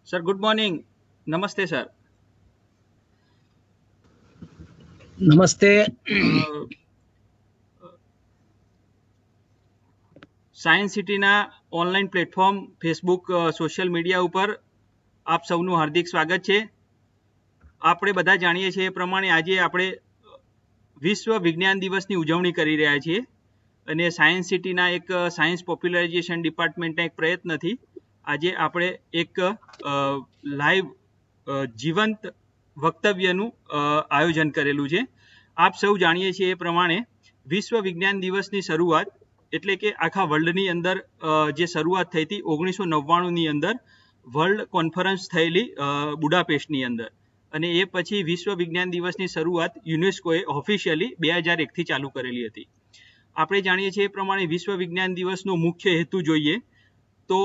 Sir good morning. नमस्ते sir. નમસ્તે. Science સિટીના online platform Facebook social media ઉપર આપ સૌનું હાર્દિક સ્વાગત છે. આપણે બધા જાણીએ છીએ એ પ્રમાણે આજે આપણે વિશ્વ વિજ્ઞાન દિવસની ઉજવણી કરી રહ્યા છીએ અને સાયન્સ સિટીના એક સાયન્સ પોપ્યુલરાઇઝેશન ડિપાર્ટમેન્ટના એક પ્રયત્નથી આજે આપણે એક લાઈવ જીવંત વક્તવ્યનું આયોજન કરેલું છે. આપ સૌ જાણીએ છીએ એ પ્રમાણે વિશ્વ વિજ્ઞાન દિવસની શરૂઆત એટલે કે આખા વર્લ્ડની અંદર જે શરૂઆત થઈ હતી 1999ની અંદર વર્લ્ડ કોન્ફરન્સ થયેલી બુડાપેસ્ટની અંદર, અને એ પછી વિશ્વ વિજ્ઞાન દિવસની શરૂઆત યુનેસ્કોએ ઓફિશિયલી 2001થી ચાલુ કરેલી હતી. આપણે જાણીએ છીએ એ પ્રમાણે વિશ્વ વિજ્ઞાન દિવસનો મુખ્ય હેતુ જોઈએ તો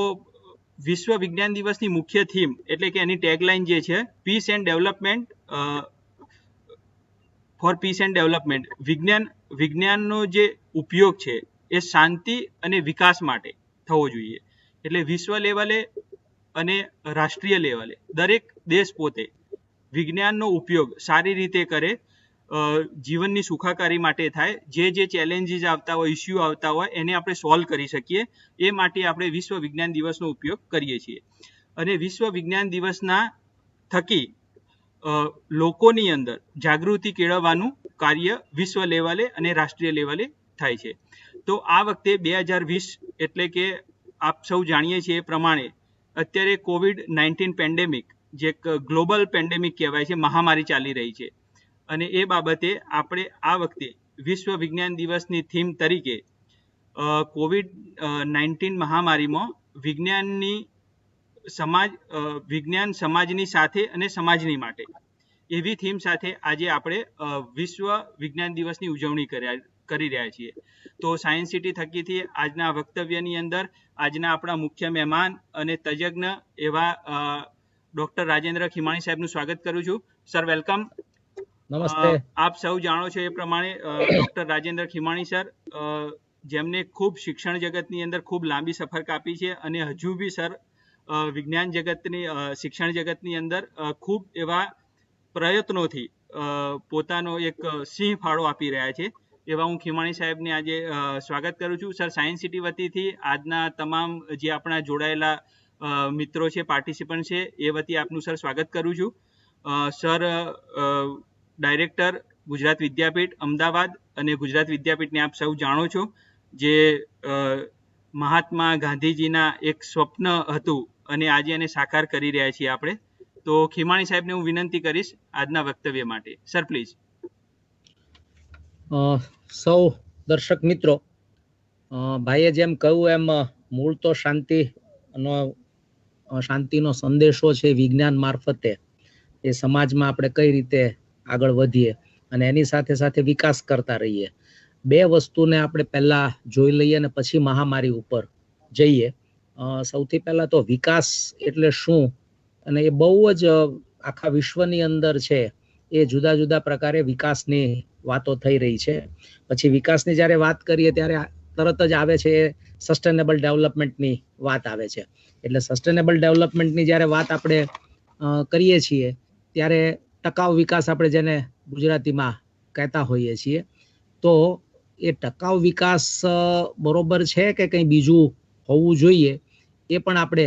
વિશ્વ વિજ્ઞાન દિવસની મુખ્ય થીમ એટલે કે એની ટેગલાઇન જે છે peace and development for peace and development. વિજ્ઞાનનો જે ઉપયોગ છે એ શાંતિ અને વિકાસ માટે થવો જોઈએ. એટલે વિશ્વ લેવલે અને રાષ્ટ્રીય લેવલે દરેક દેશ પોતે વિજ્ઞાનનો ઉપયોગ સારી રીતે કરે, જીવનની સુખાકારી માટે થાય, જે ચેલેન્જીસ આવતા હોય, ઇસ્યુ આવતા હોય એને આપણે સોલ્વ કરી શકીએ, એ માટે આપણે વિશ્વ વિજ્ઞાન દિવસનો ઉપયોગ કરીએ છીએ. અને વિશ્વ વિજ્ઞાન દિવસના થકી લોકોની અંદર જાગૃતિ કેળવવાનું કાર્ય વિશ્વ લેવલે અને રાષ્ટ્રીય લેવલે થાય છે. તો આ વખતે 2020 એટલે કે આપ સૌ જાણીએ છીએ એ પ્રમાણે અત્યારે COVID-19 પેન્ડેમિક જે ગ્લોબલ પેન્ડેમિક કહેવાય છે, મહામારી ચાલી રહી છે, અને એ બાબતે આપણે આ વખતે વિશ્વ વિજ્ઞાન દિવસની થીમ તરીકે COVID-19 મહામારીમાં વિજ્ઞાન સમાજની સાથે અને સમાજની માટે એવી થીમ સાથે આજે આપણે વિશ્વ વિજ્ઞાન દિવસની ઉજવણી કરી રહ્યા છીએ. તો સાયન્સ સિટી થકીથી આજના વક્તવ્યની અંદર આજના આપણા મુખ્ય મહેમાન અને તજજ્ઞ એવા ડોક્ટર રાજેન્દ્ર ખીમાણી સાહેબનું સ્વાગત કરું છું. Sir welcome. નમસ્તે. આપ સૌ જાણો છો એ પ્રમાણે ડોક્ટર રાજેન્દ્ર ખીમાણી સર જેમને ખૂબ શિક્ષણ જગતની અંદર ખૂબ લાંબી સફર કાપી છે અને હજુ બી સર વિજ્ઞાન જગતની શિક્ષણ જગતની અંદર ખૂબ એવા પ્રયત્નોથી પોતાનો એક સિંહ ફાળો આપી રહ્યા છે. એવા હું ખીમાણી સાહેબને આજે સ્વાગત કરું છું. સર સાયન્સ સિટી વતીથી આજના તમામ જે આપણા જોડાયેલા મિત્રો છે, પાર્ટિસિપન્ટ છે, એ વતી આપનું સર સ્વાગત કરું છું. સર ડાયરેક્ટર ગુજરાત વિદ્યાપીઠ અમદાવાદ, અને ગુજરાત વિદ્યાપીઠને આપ સૌ જાણો છો જે મહાત્મા ગાંધીજીના એક સ્વપ્ન હતું અને આજે એને સાકાર કરી રહ્યા છીએ આપણે. તો ખીમાણી સાહેબને હું વિનંતી કરીશ આજના વક્તવ્ય માટે. Sir please. સૌ દર્શક મિત્રો, ભાઈએ જેમ કહ્યું એમ મૂળ તો શાંતિનો સંદેશો છે વિજ્ઞાન મારફતે એ સમાજમાં આપણે કઈ રીતે આગળ વધીએ અને એની સાથે સાથે વિકાસ કરતા રહીએ. બે વસ્તુને આપણે પહેલા જોઈ લઈએ અને પછી મહામારી ઉપર જઈએ. સૌથી પહેલા તો વિકાસ એટલે શું, અને એ બહુ જ આખા વિશ્વની અંદર છે એ જુદા જુદા પ્રકારે વિકાસની વાતો થઈ રહી છે. પછી વિકાસની જ્યારે વાત કરીએ ત્યારે તરત જ આવે છે સસ્ટેનેબલ ડેવલપમેન્ટની વાત આવે છે. એટલે સસ્ટેનેબલ ડેવલપમેન્ટની જ્યારે વાત આપણે કરીએ છીએ ત્યારે ટકાઉ વિકાસ આપણે જેને ગુજરાતીમાં કહેતા હોઈએ છીએ, તો એ ટકાઉ વિકાસ બરોબર છે કે કંઈ બીજું હોવું જોઈએ એ પણ આપણે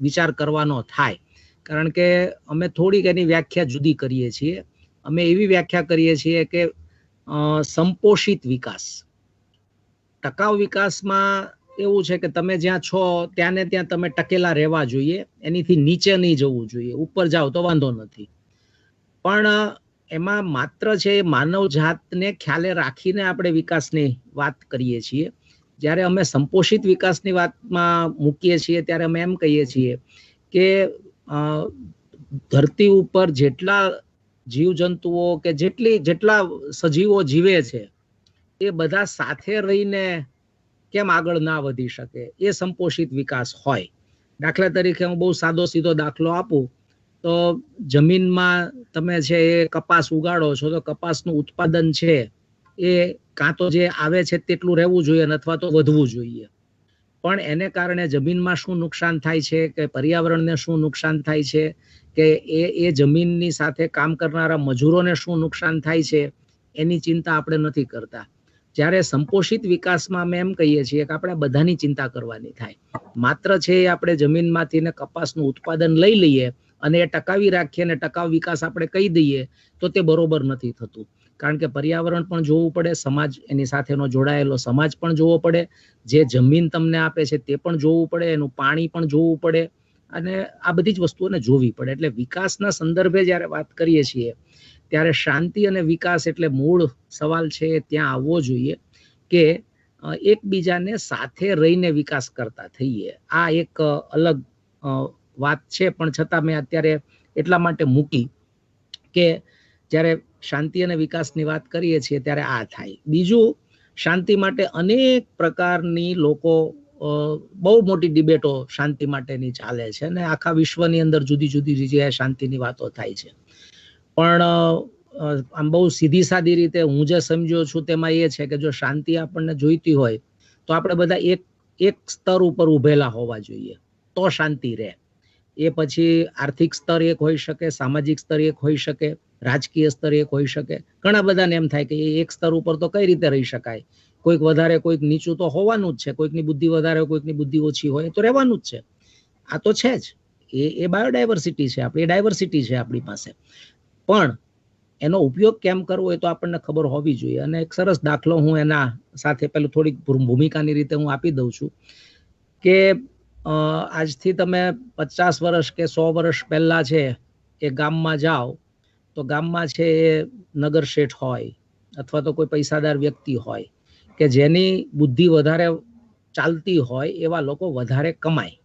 વિચાર કરવાનો થાય. કારણ કે અમે થોડીક એની વ્યાખ્યા જુદી કરીએ છીએ. અમે એવી વ્યાખ્યા કરીએ છીએ કે સંપોષિત વિકાસ. ટકાઉ વિકાસમાં એવું છે કે તમે જ્યાં છો ત્યાંને ત્યાં તમે ટકેલા રહેવા જોઈએ, એનીથી નીચે નહીં જવું જોઈએ. ઉપર જાઓ તો વાંધો નથી, પણ એમાં માત્ર છે માનવ જાતને ખ્યાલે રાખીને આપણે વિકાસની વાત કરીએ છીએ. જ્યારે અમે સંપોષિત વિકાસની વાતમાં મૂકીએ છીએ ત્યારે અમે એમ કહીએ છીએ કે ધરતી ઉપર જેટલા જીવજંતુઓ કે જેટલા સજીવો જીવે છે એ બધા સાથે રહીને કેમ આગળ ના વધી શકે, એ સંપોષિત વિકાસ હોય. દાખલા તરીકે હું બહુ સાદો સીધો દાખલો આપું તો જમીનમાં તમે છે એ કપાસ ઉગાડો છો તો કપાસનું ઉત્પાદન છે એ કાં તો જે આવે છે તેટલું રહેવું જોઈએ અથવા તો વધવું જોઈએ. પણ એને કારણે જમીનમાં શું નુકસાન થાય છે કે પર્યાવરણને શું નુકસાન થાય છે કે એ જમીનની સાથે કામ કરનારા મજૂરોને શું નુકસાન થાય છે એની ચિંતા આપણે નથી કરતા. જ્યારે સંપોષિત વિકાસમાં અમે એમ કહીએ છીએ કે આપણે બધાની ચિંતા કરવાની થાય. માત્ર છે આપણે જમીનમાંથી ને કપાસનું ઉત્પાદન લઈ લઈએ અને એ ટકાવી રાખીએ અને ટકાઉ વિકાસ આપણે કહી દઈએ તો તે બરોબર નથી થતું. કારણ કે પર્યાવરણ પણ જોવું પડે, સમાજ એની સાથેનો જોડાયેલો સમાજ પણ જોવો પડે, જે જમીન તમને આપે છે તે પણ જોવું પડે, એનું પાણી પણ જોવું પડે અને આ બધી જ વસ્તુઓને જોવી પડે. એટલે વિકાસના સંદર્ભે જ્યારે વાત કરીએ છીએ ત્યારે શાંતિ અને વિકાસ એટલે મૂળ સવાલ છે ત્યાં આવવો જોઈએ કે એકબીજાને સાથે રહીને વિકાસ કરતા થઈએ. આ એક અલગ વાત છે, પણ છતાં મેં અત્યારે એટલા માટે મૂકી કે જ્યારે શાંતિ અને વિકાસની વાત કરીએ છીએ ત્યારે આ થાય. બીજું, શાંતિ માટે અનેક પ્રકારની લોકો બહુ મોટી ડિબેટો શાંતિ માટેની ચાલે છે અને આખા વિશ્વની અંદર જુદી જુદી જગ્યાએ શાંતિની વાતો થાય છે. પણ આમ બહુ સીધી સાદી રીતે હું જે સમજ્યો છું તેમાં એ છે કે જો શાંતિ આપણને જોઈતી હોય તો આપણે બધા એક સ્તર ઉપર ઉભેલા હોવા જોઈએ તો શાંતિ રહે. એ પછી આર્થિક સ્તર એક હોઈ શકે, સામાજિક સ્તર એક હોઈ શકે, રાજકીય સ્તર એક હોઈ શકે. ઘણા બધાને એમ થાય કે એક સ્તર ઉપર તો કઈ રીતે રહી શકાય, કોઈક વધારે કોઈક નીચું તો હોવાનું જ છે, કોઈકની બુદ્ધિ વધારે હોય કોઈકની બુદ્ધિ ઓછી હોય તો રહેવાનું જ છે. આ તો છે જ, એ બાયોડાયવર્સિટી છે, આપણી ડાયવર્સિટી છે આપણી પાસે. પણ એનો ઉપયોગ કેમ કરવો એ તો આપણને ખબર હોવી જોઈએ. અને એક સરસ દાખલો હું એના સાથે પેલું થોડીક ભૂમિકાની રીતે હું આપી દઉં છું કે આજથી તમે 50 વર્ષ કે 100 વર્ષ પહેલા છે એ ગામમાં જાઓ તો ગામમાં છે એ નગર શેઠ હોય અથવા તો કોઈ પૈસાદાર વ્યક્તિ હોય કે જેની બુદ્ધિ વધારે ચાલતી હોય એવા લોકો વધારે કમાય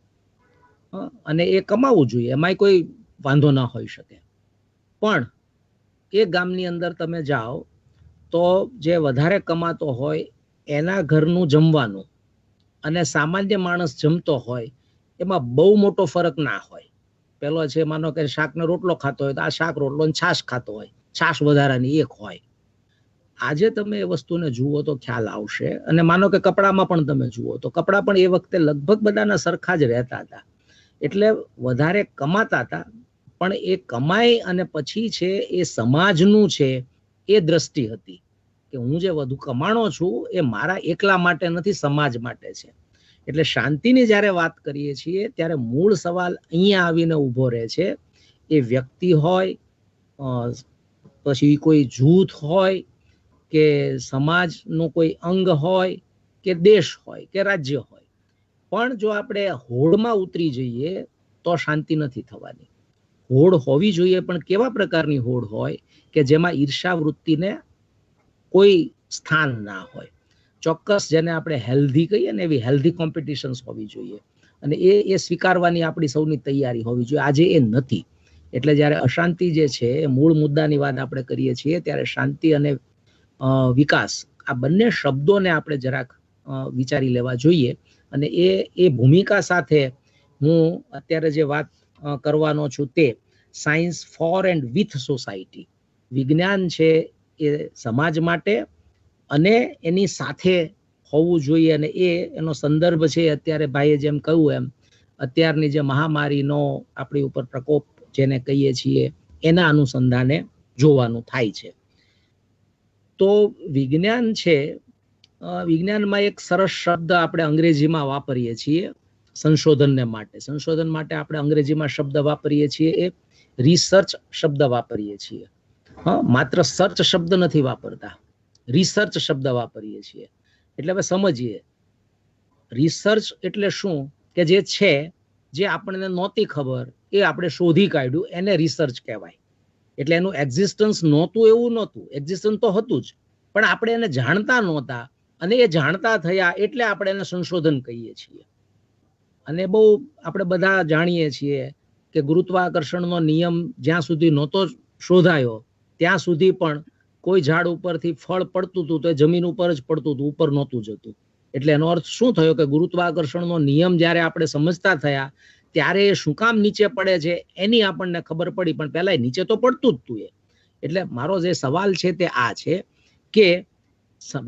અને એ કમાવું જોઈએ, એમાંય કોઈ વાંધો ના હોઈ શકે. પણ એ ગામની અંદર તમે જાઓ તો જે વધારે કમાતો હોય એના ઘરનું જમવાનું અને સામાન્ય માણસ જમતો હોય એમાં બહુ મોટો ફરક ના હોય. પેલો છે માનો કે શાકનો રોટલો ખાતો હોય તો આ શાક રોટલો ને છાશ ખાતો હોય, છાશ વધારાની એક હોય. આજે તમે એ વસ્તુને જુઓ તો ખ્યાલ આવશે. અને માનો કે કપડામાં પણ તમે જુઓ તો કપડા પણ એ વખતે લગભગ બધાના સરખા જ રહેતા હતા. એટલે વધારે કમાતા હતા પણ એ કમાઈ અને પછી છે એ સમાજનું છે એ દ્રષ્ટિ હતી કે હું જે વધુ કમાણો છું એ મારા એકલા માટે નથી, સમાજ માટે છે. એટલે શાંતિની જ્યારે વાત કરીએ છીએ ત્યારે મૂળ સવાલ અહીંયા આવીને ઊભો રહે છે. એ વ્યક્તિ હોય, પછી કોઈ જૂથ હોય કે સમાજનું કોઈ અંગ હોય કે દેશ હોય કે રાજ્ય હોય, પણ જો આપણે હોડમાં ઉતરી જઈએ તો શાંતિ નથી થવાની. હોડ હોવી જોઈએ, પણ કેવા પ્રકારની હોડ હોય કે જેમાં ઈર્ષા વૃત્તિને કોઈ સ્થાન ના હોય. ચોક્કસ જેને આપણે હેલ્ધી કહીએ ને એવી હેલ્ધી કોમ્પિટિશન્સ હોવી જોઈએ અને એ સ્વીકારવાની આપણી સૌની તૈયારી હોવી જોઈએ. આજે એ નથી. એટલે જ્યારે અશાંતિ જે છે એ મૂળ મુદ્દાની વાત આપણે કરીએ છીએ ત્યારે શાંતિ અને વિકાસ આ બંને શબ્દોને આપણે જરાક વિચારી લેવા જોઈએ. અને એ ભૂમિકા સાથે હું અત્યારે જે વાત કરવાનો છું તે science for and with society. વિજ્ઞાન છે એ સમાજ માટે અને એની સાથે હોવું જોઈએ. અને એનો સંદર્ભ છે અત્યારે ભાઈએ જેમ કહ્યું એમ અત્યારની જે મહામારીનો આપણી ઉપર પ્રકોપ જેને કહીએ છીએ એના અનુસંધાને જોવાનું થાય છે. તો વિજ્ઞાન છે, વિજ્ઞાનમાં એક સરસ શબ્દ આપણે અંગ્રેજીમાં વાપરીએ છીએ સંશોધનને માટે. સંશોધન માટે આપણે અંગ્રેજીમાં શબ્દ વાપરીએ છીએ એ રિસર્ચ શબ્દ વાપરીએ છીએ. માત્ર સર્ચ શબ્દ નથી વાપરતા, રિસર્ચ શબ્દ વાપરીએ છીએ. એટલે હવે સમજીએ રિસર્ચ એટલે શું કે જે છે જે આપણને નહોતી ખબર એ આપણે શોધી કાઢ્યું એને રિસર્ચ કહેવાય. એટલે એનું એક્ઝિસ્ટન્સ નહોતું એવું નહોતું, એક્ઝિસ્ટન્સ તો હતું જ પણ આપણે એને જાણતા નહોતા અને એ જાણતા થયા એટલે આપણે એને સંશોધન કહીએ છીએ. અને બહુ આપણે બધા જાણીએ છીએ કે ગુરુત્વાકર્ષણનો નિયમ જ્યાં સુધી નહોતો શોધાયો ત્યાં સુધી પણ કોઈ ઝાડ ઉપરથી ફળ પડતું હતું તો એ જમીન ઉપર જ પડતું હતું, ઉપર નહોતું જતું. એટલે એનો અર્થ શું થયો કે ગુરુત્વાકર્ષણનો નિયમ જ્યારે આપણે સમજતા થયા ત્યારે એ શું કામ નીચે પડે છે એની આપણને ખબર પડી, પણ પહેલા નીચે તો પડતું જ હતું એ. એટલે મારો જે સવાલ છે તે આ છે કે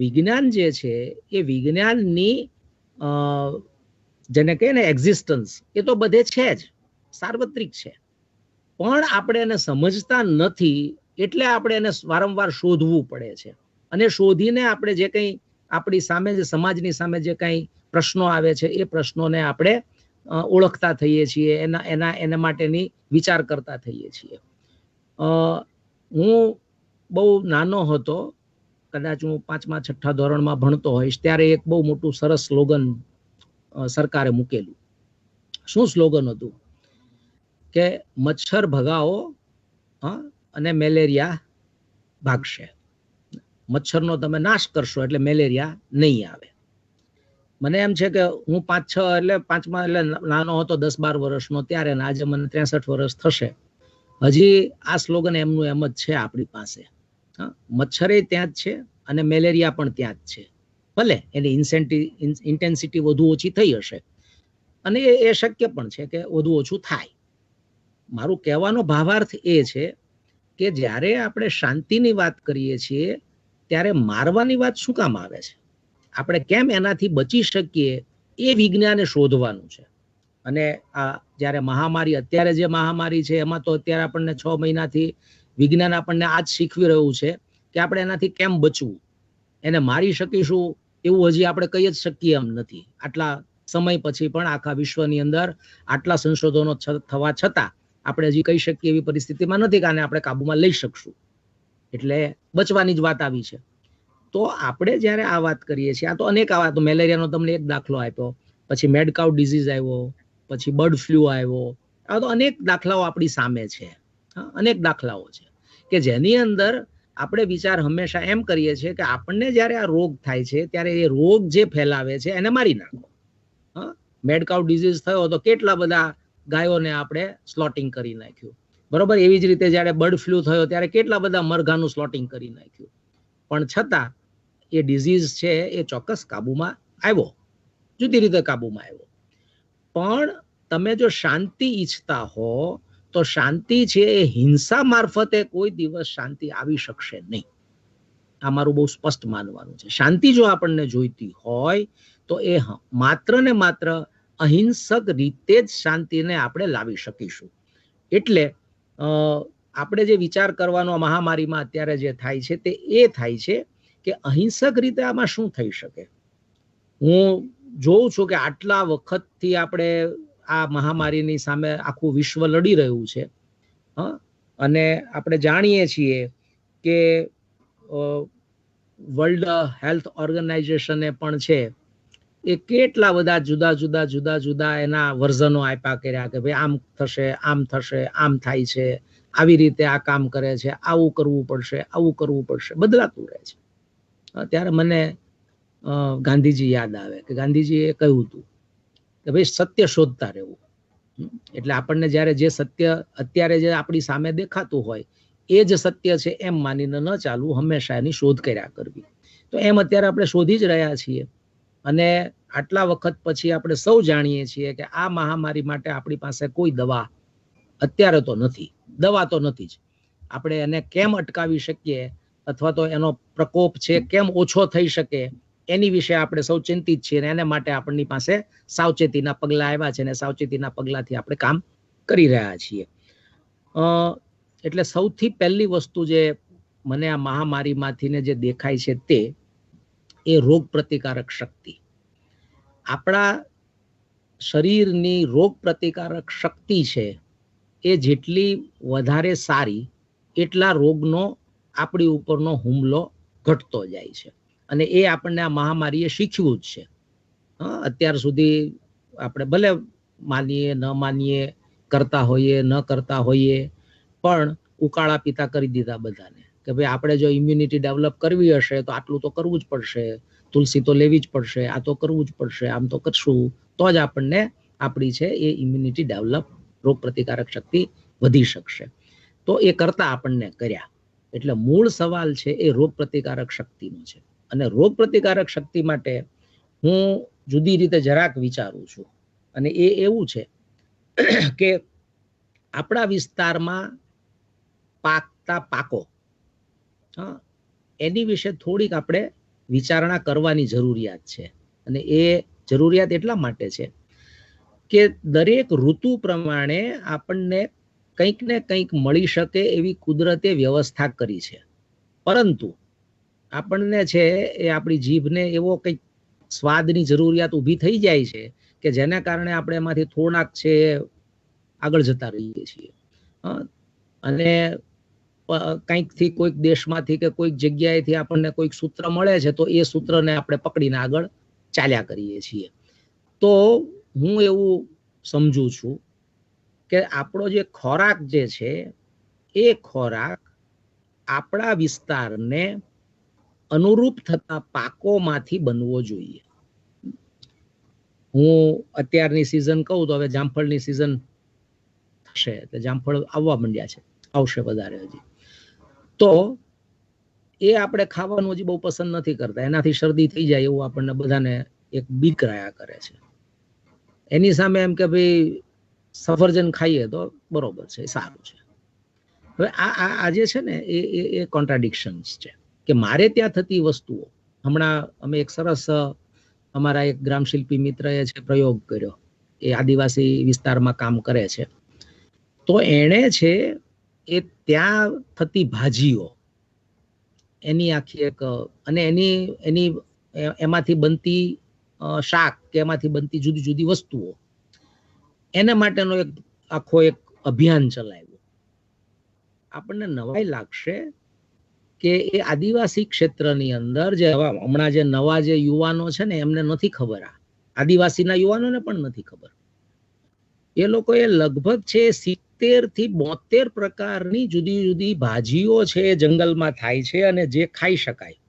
વિજ્ઞાન જે છે એ વિજ્ઞાનની જેને કહીએ ને એક્ઝિસ્ટન્સ, એ તો બધે છે જ, સાર્વત્રિક છે, પણ આપણે એને સમજતા નથી, એટલે આપણે એને વારંવાર શોધવું પડે છે. અને શોધીને આપણે જે કંઈ આપણી સામે, જે સમાજની સામે જે કંઈ પ્રશ્નો આવે છે, એ પ્રશ્નોને આપણે ઓળખતા થઈએ છીએ, એના માટેની વિચાર કરતા થઈએ છીએ. હું બહુ નાનો હતો, કદાચ હું 5મા-6ઠા ધોરણમાં ભણતો હોઈશ, ત્યારે એક બહુ મોટું સરસ સ્લોગન સરકારે મૂકેલું. શું સ્લોગન હતું? કે મચ્છર ભગાવો અને મેલેરિયા ભાગશે. મચ્છરનો તમે નાશ કરશો એટલે મેલેરિયા નહીં આવે. મને એમ છે કે હું 5મા એટલે નાનો હતો, 10-12 વર્ષનો ત્યારે, આજે મને 63 વર્ષ થશે, હજી આ સ્લોગન એમનું એમ જ છે આપણી પાસે. મચ્છરે ત્યાં જ છે અને મેલેરિયા પણ ત્યાં જ છે. ભલે એની ઇન્ટેન્સિટી વધુ ઓછી થઈ હશે, અને એ શક્ય પણ છે કે વધુ ઓછું થાય. મારું કહેવાનો ભાવાર્થ એ છે કે જ્યારે આપણે શાંતિની વાત કરીએ છીએ ત્યારે મારવાની વાત શું કામ આવે છે? આપણે કેમ એનાથી બચી શકીએ એ વિજ્ઞાને શોધવાનું છે. અને આ જ્યારે મહામારી, અત્યારે જે મહામારી છે, એમાં તો અત્યારે આપણને 6 મહિનાથી વિજ્ઞાન આપણને આ જ શીખવી રહ્યું છે કે આપણે એનાથી કેમ બચવું. એને મારી શકીશું એવું હજી આપણે કહી જ શકીએ એમ નથી. આટલા સમય પછી પણ આખા વિશ્વની અંદર આટલા સંશોધનો થવા છતાં આપણે હજી કહી શકીએ એવી પરિસ્થિતિમાં નથી કે આને આપણે કાબુમાં લઈ શકશું. એટલે બચવાની જ વાત આવી છે. તો આપણે જ્યારે આ વાત કરીએ છીએ, આ તો અનેક આવા, તો મેલેરિયાનો તમને એક દાખલો આપ્યો, પછી મેડ કાઉ ડિઝીઝ આવ્યો, પછી બર્ડ ફ્લૂ આવ્યો, આ તો અનેક દાખલાઓ આપણી સામે છે. અનેક દાખલાઓ છે કે જેની અંદર આપણે વિચાર હંમેશા એમ કરીએ છીએ કે આપણને જ્યારે આ રોગ થાય છે ત્યારે એ રોગ જે ફેલાવે છે એને મારી નાખો. મેડ કાઉ ડિઝીઝ થયો તો કેટલા બધા ગાયોને આપણે સ્લોટિંગ કરી નાખ્યું, બરોબર. એવી જ રીતે જ્યારે બર્ડ ફ્લૂ થયો ત્યારે કેટલા બધા મરઘાનું સ્લોટિંગ કરી નાખ્યું. પણ છતાં એ ડિઝીઝ છે એ ચોક્કસ કાબુમાં આવ્યો, જુદી રીતે કાબુમાં આવ્યો. પણ તમે જો શાંતિ ઈચ્છતા હો તો શાંતિ છે એ હિંસા મારફતે કોઈ દિવસ શાંતિ આવી શકશે નહીં. આ મારું બહુ સ્પષ્ટ માનવાનું છે. શાંતિ જો આપણને જોઈતી હોય તો એ માત્ર ને માત્ર અહિંસક રીતે જ શાંતિને આપણે લાવી શકીશું. એટલે આપણે જે વિચાર કરવાનો મહામારીમાં અત્યારે જે થાય છે તે એ થાય છે કે અહિંસક રીતે આમાં શું થઈ શકે. હું જોઉં છું કે આટલા વખતથી આપણે આ મહામારીની સામે આખું વિશ્વ લડી રહ્યું છે, અને આપણે જાણીએ છીએ કે વર્લ્ડ હેલ્થ ઓર્ગેનાઇઝેશને પણ છે એ કેટલા બધા જુદા જુદા એના વર્ઝનો આપ્યા કર્યા કે ભાઈ આમ થશે, આમ થશે, આમ થાય છે, આવી રીતે આ કામ કરે છે, આવું કરવું પડશે, આવું કરવું પડશે, બદલાતું રહે છે. ત્યારે મને ગાંધીજી યાદ આવે કે ગાંધીજીએ કહ્યું હતું કે ભાઈ સત્ય શોધતા રહેવું. એટલે આપણને જ્યારે જે સત્ય અત્યારે જે આપણી સામે દેખાતું હોય એ જ સત્ય છે એમ માનીને ન ચાલવું, હંમેશા એની શોધ કર્યા કરવી. તો એમ અત્યારે આપણે શોધી જ રહ્યા છીએ. અને આટલા વખત પછી આપણે સૌ જાણીએ છીએ કે આ મહામારી માટે આપણી પાસે કોઈ દવા અત્યારે તો નથી. દવા તો નથી જ. આપણે એને કેમ અટકાવી શકીએ અથવા તો એનો પ્રકોપ છે કેમ ઓછો થઈ શકે એની વિશે આપણે સૌ ચિંતિત છીએ, અને એના માટે આપણી પાસે સાવચેતીના પગલા આવ્યા છે, અને સાવચેતીના પગલાથી આપણે કામ કરી રહ્યા છીએ. એટલે સૌથી પહેલી વસ્તુ જે મને આ મહામારીમાંથીને જે દેખાય છે તે એ રોગ પ્રતિકારક શક્તિ. આપણા શરીરની રોગ પ્રતિકારક શક્તિ છે એ જેટલી વધારે સારી એટલા રોગનો આપણી ઉપરનો હુમલો ઘટતો જાય છે. અને એ આપણને આ મહામારીએ શીખ્યું જ છે. અત્યાર સુધી આપણે ભલે માનીએ ન માનીએ, કરતા હોઈએ ન કરતા હોઈએ, પણ ઉકાળા પીતા કરી દીધા બધાને કે ભાઈ આપણે જો ઇમ્યુનિટી ડેવલપ કરવી હશે તો આટલું તો કરવું જ પડશે, તુલસી તો લેવી જ પડશે, આ તો કરવું જ પડશે, આમ તો કરશું તો જ આપણને આપણી છે એ ઇમ્યુનિટી ડેવલપ, રોગ પ્રતિકારક શક્તિ વધી શકશે. તો એ કરતા આપણને કર્યા. એટલે મૂળ સવાલ છે એ રોગ પ્રતિકારક શક્તિનો છે. અને રોગ પ્રતિકારક શક્તિ માટે હું જુદી રીતે જરાક વિચારું છું, અને એ એવું છે કે આપણા વિસ્તારમાં પાકતા પાકો, એની વિશે થોડીક આપણે વિચારણા કરવાની જરૂરિયાત છે. અને એ જરૂરિયાત એટલા માટે છે કે દરેક ઋતુ પ્રમાણે આપણને કંઈક ને કંઈક મળી શકે એવી કુદરતે વ્યવસ્થા કરી છે, પરંતુ આપણને છે એ આપણી જીભને એવો કંઈક સ્વાદની જરૂરિયાત ઊભી થઈ જાય છે કે જેના કારણે આપણે એમાંથી થોડાક છે આગળ જતા રહીએ છીએ. અને કંઈકથી કોઈક દેશમાંથી કે કોઈક જગ્યાએથી આપણને કોઈક સૂત્ર મળે છે તો એ સૂત્રને આપણે પકડીને આગળ ચાલ્યા કરીએ છીએ. તો હું એવું સમજુ છું કે આપણો જે ખોરાક જે છે એ ખોરાક આપણા વિસ્તારને અનુરૂપ થતા પાકોમાંથી બનવો જોઈએ. હું અત્યારની સિઝન કહું તો હવે જામફળની સિઝન થશે, એટલે જામફળ આવવા માંડ્યા છે, આવશે વધારે હજી. તો એ આપણે ખાવાનું હજી બહુ પસંદ નથી કરતા, એનાથી શરદી થઈ જાય એવું આપણને બધાને એક બીક રહ્યા કરે છે. એની સામે એમ કે ભાઈ સફરજન ખાઈએ તો બરોબર છે, સારું છે. હવે આ જે છે ને એ કોન્ટ્રાડિક્શન્સ છે કે મારે ત્યાં થતી વસ્તુઓ. હમણાં અમે એક સરસ અમારા એક ગ્રામશિલ્પી મિત્રએ છે પ્રયોગ કર્યો, એ આદિવાસી વિસ્તારમાં કામ કરે છે. તો એણે છે એ ત્યાં થતી ભાજીઓ, એની આખી એક, અને એની એમાંથી બનતી શાક કે એમાંથી બનતી જુદી જુદી વસ્તુઓ, એના માટેનો એક આખો એક અભિયાન ચલાવ્યું. આપણને નવાઈ લાગશે કે એ આદિવાસી ક્ષેત્રની અંદર જે હમણાં જે નવા જે યુવાનો છે ને એમને નથી ખબર, આ આદિવાસીના યુવાનોને પણ નથી ખબર. એ લોકોએ લગભગ છે 70 થી 72 પ્રકારની જુદી જુદી ભાજીઓ છે જંગલમાં થાય છે અને જે ખાઈ શકાય.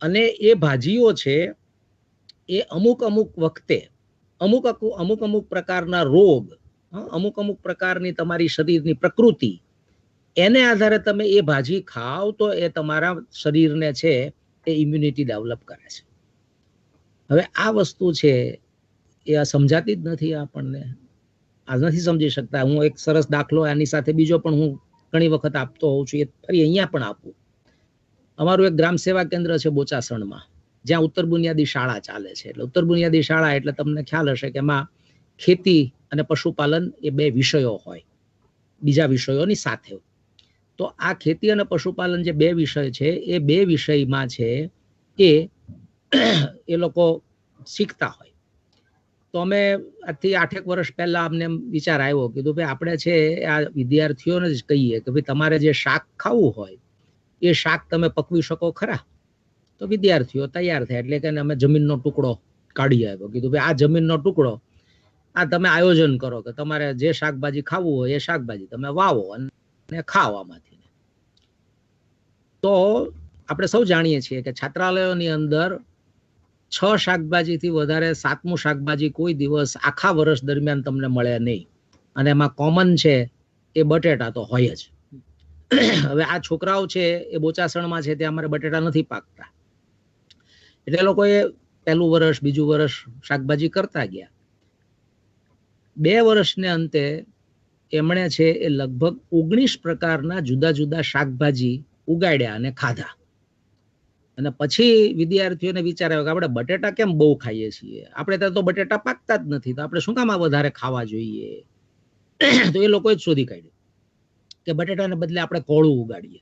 અને એ ભાજીઓ છે એ અમુક અમુક વખતે અમુક પ્રકારના રોગ, અમુક પ્રકારની તમારી શરીરની પ્રકૃતિ, એને આધારે તમે એ ભાજી ખાઓ તો એ તમારા શરીરને છે એ ઇમ્યુનિટી ડેવલપ કરે છે. હવે આ વસ્તુ છે એ સમજાતી જ નથી આપણને, આ નથી સમજી શકતા. હું એક સરસ દાખલો આની સાથે બીજો પણ હું ઘણી વખત આપતો હોઉં છું, એ ફરી અહીંયા પણ આપું. અમારું એક ગ્રામ સેવા કેન્દ્ર છે બોચાસણમાં, જ્યાં ઉત્તર બુનિયાદી શાળા ચાલે છે. એટલે ઉત્તર બુનિયાદી શાળા એટલે તમને ખ્યાલ હશે કે એમાં ખેતી અને પશુપાલન એ બે વિષયો હોય બીજા વિષયોની સાથે. તો આ ખેતી અને પશુપાલન જે બે વિષય છે એ બે વિષયમાં છે એ લોકો શીખતા હોય. તો અમે આજથી 8 વર્ષ પહેલા અમને વિચાર આવ્યો, કીધું ભાઈ આપણે છે આ વિદ્યાર્થીઓને જ કહીએ કે ભાઈ તમારે જે શાક ખાવું હોય એ શાક તમે પકવી શકો ખરા? તો વિદ્યાર્થીઓ તૈયાર થયા, એટલે કે અમે જમીનનો ટુકડો કાઢી આવ્યો. કીધું ભાઈ આ જમીનનો ટુકડો, આ તમે આયોજન કરો કે તમારે જે શાકભાજી ખાવું હોય એ શાકભાજી તમે વાવો અને ખાઓ આમાંથી. તો આપણે સૌ જાણીએ છીએ કે છાત્રાલયોની અંદર 6 શાકભાજીથી વધારે 7મું શાકભાજી કોઈ દિવસ આખા વર્ષ દરમિયાન તમને મળે નહીં, અને એમાં કોમન છે એ બટેટા તો હોય જ. હવે આ છોકરાઓ છે એ બોચાસણમાં છે ત્યાં અમારે બટેટા નથી પાકતા, એટલે લોકોએ પહેલું વર્ષ બીજું વર્ષ શાકભાજી કરતા ગયા. 2 વર્ષને અંતે એમણે છે એ લગભગ 19 પ્રકારના જુદા જુદા શાકભાજી ઉગાડ્યા અને ખાધા. અને પછી વિદ્યાર્થીઓને વિચાર આવ્યો કે આપણે બટેટા કેમ બહુ ખાઈએ છીએ, આપણે ત્યાં તો બટેટા પાકતા જ નથી, તો આપણે શું કામ આ વધારે ખાવા જોઈએ? તો એ લોકોએ જ શોધી કાઢ્યું કે બટેટાને બદલે આપણે કોળું ઉગાડીએ.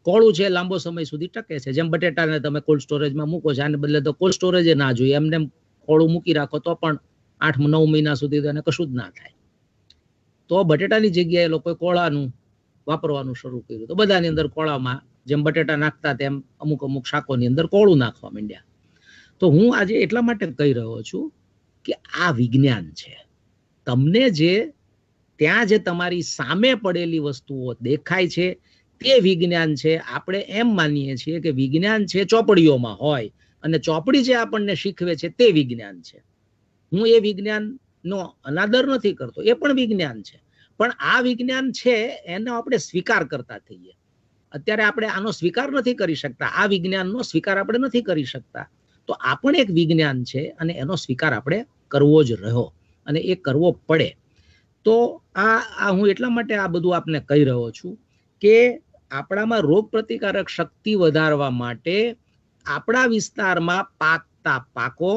કોળું છે લાંબો સમય સુધી ટકે છે, જેમ બટેટાને તમે કોલ્ડ સ્ટોરેજમાં મૂકો છો, આને બદલે તો કોલ્ડ સ્ટોરેજ ના જોઈએ, એમને કોળું મૂકી રાખો તો પણ 8-9 મહિના સુધી તો એને કશું જ ના થાય. તો બટેટાની જગ્યાએ લોકોએ કોળાનું વાપરવાનું શરૂ કર્યું. તો બધાની અંદર કોળામાં જેમ બટેટા નાખતા તેમ અમુક શાકોની અંદર કોળું નાખવા માંડ્યા. તો હું આજે એટલા માટે કહી રહ્યો છું કે આ વિજ્ઞાન છે. તમને જે ત્યાં જે તમારી સામે પડેલી વસ્તુઓ દેખાય છે તે વિજ્ઞાન છે. આપણે એમ માનીએ છીએ કે વિજ્ઞાન છે ચોપડીઓમાં હોય અને ચોપડી જે આપણને શીખવે છે તે વિજ્ઞાન છે. હું એ વિજ્ઞાનનો અનાદર નથી કરતો, એ પણ વિજ્ઞાન છે, પણ આ વિજ્ઞાન છે એનો આપણે સ્વીકાર કરતા થઈએ. અત્યારે આપણે આનો સ્વીકાર નથી કરી શકતા, આ વિજ્ઞાનનો સ્વીકાર આપણે નથી કરી શકતા. તો આ પણ એક વિજ્ઞાન છે અને એનો સ્વીકાર આપણે કરવો જ રહ્યો અને એ કરવો પડે. તો આ હું એટલા માટે આ બધું આપને કહી રહ્યો છું કે આપણામાં રોગ પ્રતિકારક શક્તિ વધારવા માટે આપણા વિસ્તારમાં પાકતા પાકો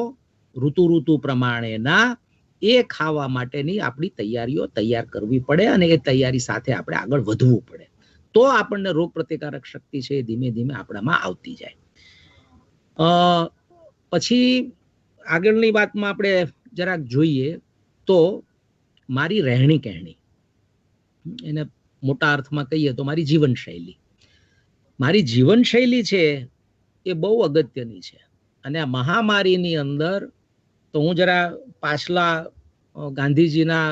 ઋતુ પ્રમાણેના એ ખાવા માટેની આપણી તૈયારીઓ તૈયાર કરવી પડે અને એ તૈયારી સાથે આપણે આગળ વધવું પડે, તો આપણને રોગ પ્રતિકારક શક્તિ છે એ ધીમે ધીમે આપણામાં આવતી જાય. પછી આગળની વાતમાં આપણે જરાક જોઈએ તો મારી રહેણી કહેણી, એને મોટા અર્થમાં કહીએ તો મારી જીવનશૈલી. મારી જીવનશૈલી છે એ બહુ અગત્યની છે. અને આ મહામારીની અંદર તો હું જરા પાછલા ગાંધીજીના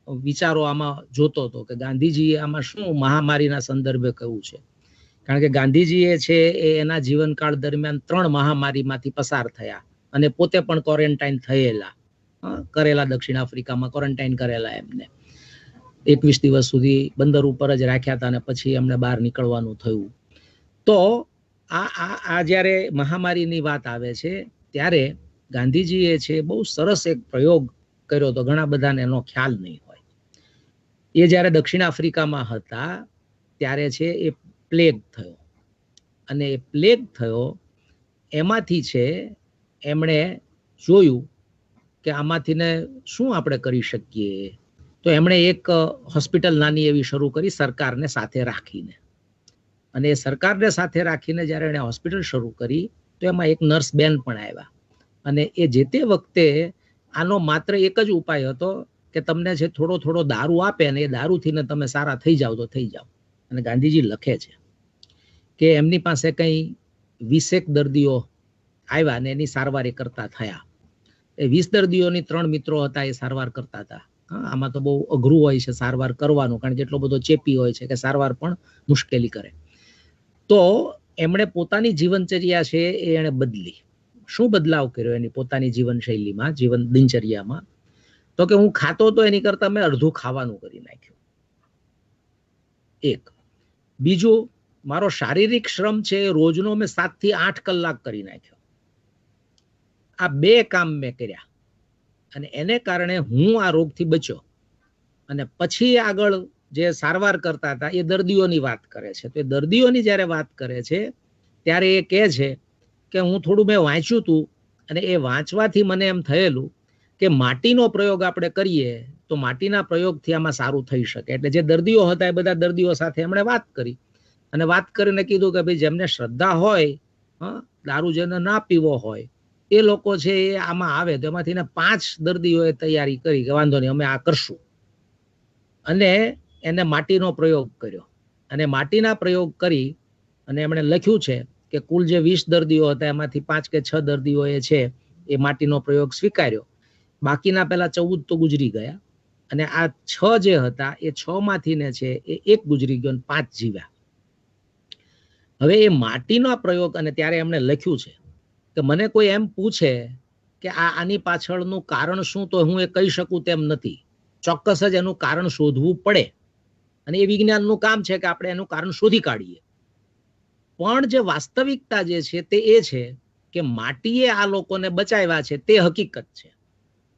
વિચારો આમાં જોતો હતો કે ગાંધીજીએ આમાં શું મહામારીના સંદર્ભે કહ્યું છે. કારણ કે ગાંધીજીએ છે એ એના જીવનકાળ દરમિયાન 3 મહામારીમાંથી પસાર થયા અને પોતે પણ ક્વોરન્ટાઇન થયેલા, કરેલા, દક્ષિણ આફ્રિકામાં ક્વોરન્ટાઇન કરેલા એમને. 21 દિવસ સુધી બંદર ઉપર જ રાખ્યા હતા અને પછી એમને બહાર નીકળવાનું થયું. તો આ જ્યારે મહામારીની વાત આવે છે ત્યારે ગાંધીજીએ છે બહુ સરસ એક પ્રયોગ કર્યો હતો, ઘણા બધાને એનો ખ્યાલ નહીં હોય. એ જ્યારે દક્ષિણ આફ્રિકામાં હતા ત્યારે છે એ પ્લેગ થયો, અને એ પ્લેગ થયો એમાંથી છે એમણે જોયું કે આમાંથી ને શું આપણે કરી શકીએ. તો એમણે એક હોસ્પિટલ નાની એવી શરૂ કરી સરકારને સાથે રાખીને. અને એ સરકારને સાથે રાખીને જ્યારે એણે હોસ્પિટલ શરૂ કરી તો એમાં એક નર્સ બેન પણ આવ્યા. અને એ જે તે વખતે આનો માત્ર એક જ ઉપાય હતો કે તમને છે થોડો થોડો દારૂ આપે અને એ દારૂથી ને તમે સારા થઈ જાઓ તો થઈ જાઓ. અને ગાંધીજી લખે છે કે એમની પાસે કંઈ 20 દર્દીઓ આવ્યા અને એની સારવાર એ કરતા થયા. એ 20 દર્દીઓની 3 મિત્રો હતા, એ સારવાર કરતા હતા. આમાં તો બહુ અઘરું હોય છે સારવાર કરવાનું, કારણ કે એટલો બધો ચેપી હોય છે કે સારવાર પણ મુશ્કેલી કરે. તો એમણે પોતાની જીવનચર્યા છે એ એણે બદલી. શું બદલાવ કર્યો એની પોતાની જીવનશૈલીમાં, જીવન દિનચર્યામાં? તો કે હું ખાતો તો એની કરતા મેં અડધું ખાવાનું કરી નાખ્યું. એક. બીજું, મારો શારીરિક શ્રમ છે રોજનો મેં 7 થી 8 કલાક કરી નાખ્યો. આ 2 કામ મેં કર્યા અને એને કારણે હું આ રોગથી બચ્યો. અને પછી આગળ જે સારવાર કરતા હતા એ દર્દીઓની વાત કરે છે. તો એ દર્દીઓની જ્યારે વાત કરે છે ત્યારે એ કહે છે કે હું થોડું મેં વાંચ્યું હતું અને એ વાંચવાથી મને એમ થયેલું કે માટીનો પ્રયોગ આપણે કરીએ તો માટીના પ્રયોગથી આમાં સારું થઈ શકે. એટલે જે દર્દીઓ હતા એ બધા દર્દીઓ સાથે એમણે વાત કરી અને વાત કરીને કીધું કે ભાઈ જેમને શ્રદ્ધા હોય, દારૂ જેને ના પીવો હોય, એ લોકો છે એ આમાં આવે. તો એમાંથી 5 દર્દીઓએ તૈયારી કરી કે વાંધો નહીં અમે આ કરશું. અને એને માટીનો પ્રયોગ કર્યો અને માટીના પ્રયોગ કરી અને એમણે લખ્યું છે કે કુલ જે 20 દર્દીઓ હતા એમાંથી 5 કે 6 દર્દીઓએ છે એ માટીનો પ્રયોગ સ્વીકાર્યો. બાકીના પેલા 14 તો ગુજરી ગયા અને આ 6 જે હતા એ 6 માંથી ને છે એ 1 ગુજરી ગયો અને 5 જીવ્યા. હવે એ માટીનો પ્રયોગ, અને ત્યારે એમણે લખ્યું છે કે મને કોઈ એમ પૂછે કે આની પાછળનું કારણ શું, તો હું એ કહી શકું તેમ નથી. ચોક્કસ જ એનું કારણ શોધવું પડે અને એ વિજ્ઞાનનું કામ છે કે આપણે એનું કારણ શોધી કાઢીએ. પણ જે વાસ્તવિકતા જે છે તે એ છે કે માટીએ આ લોકોને બચાવ્યા છે તે હકીકત છે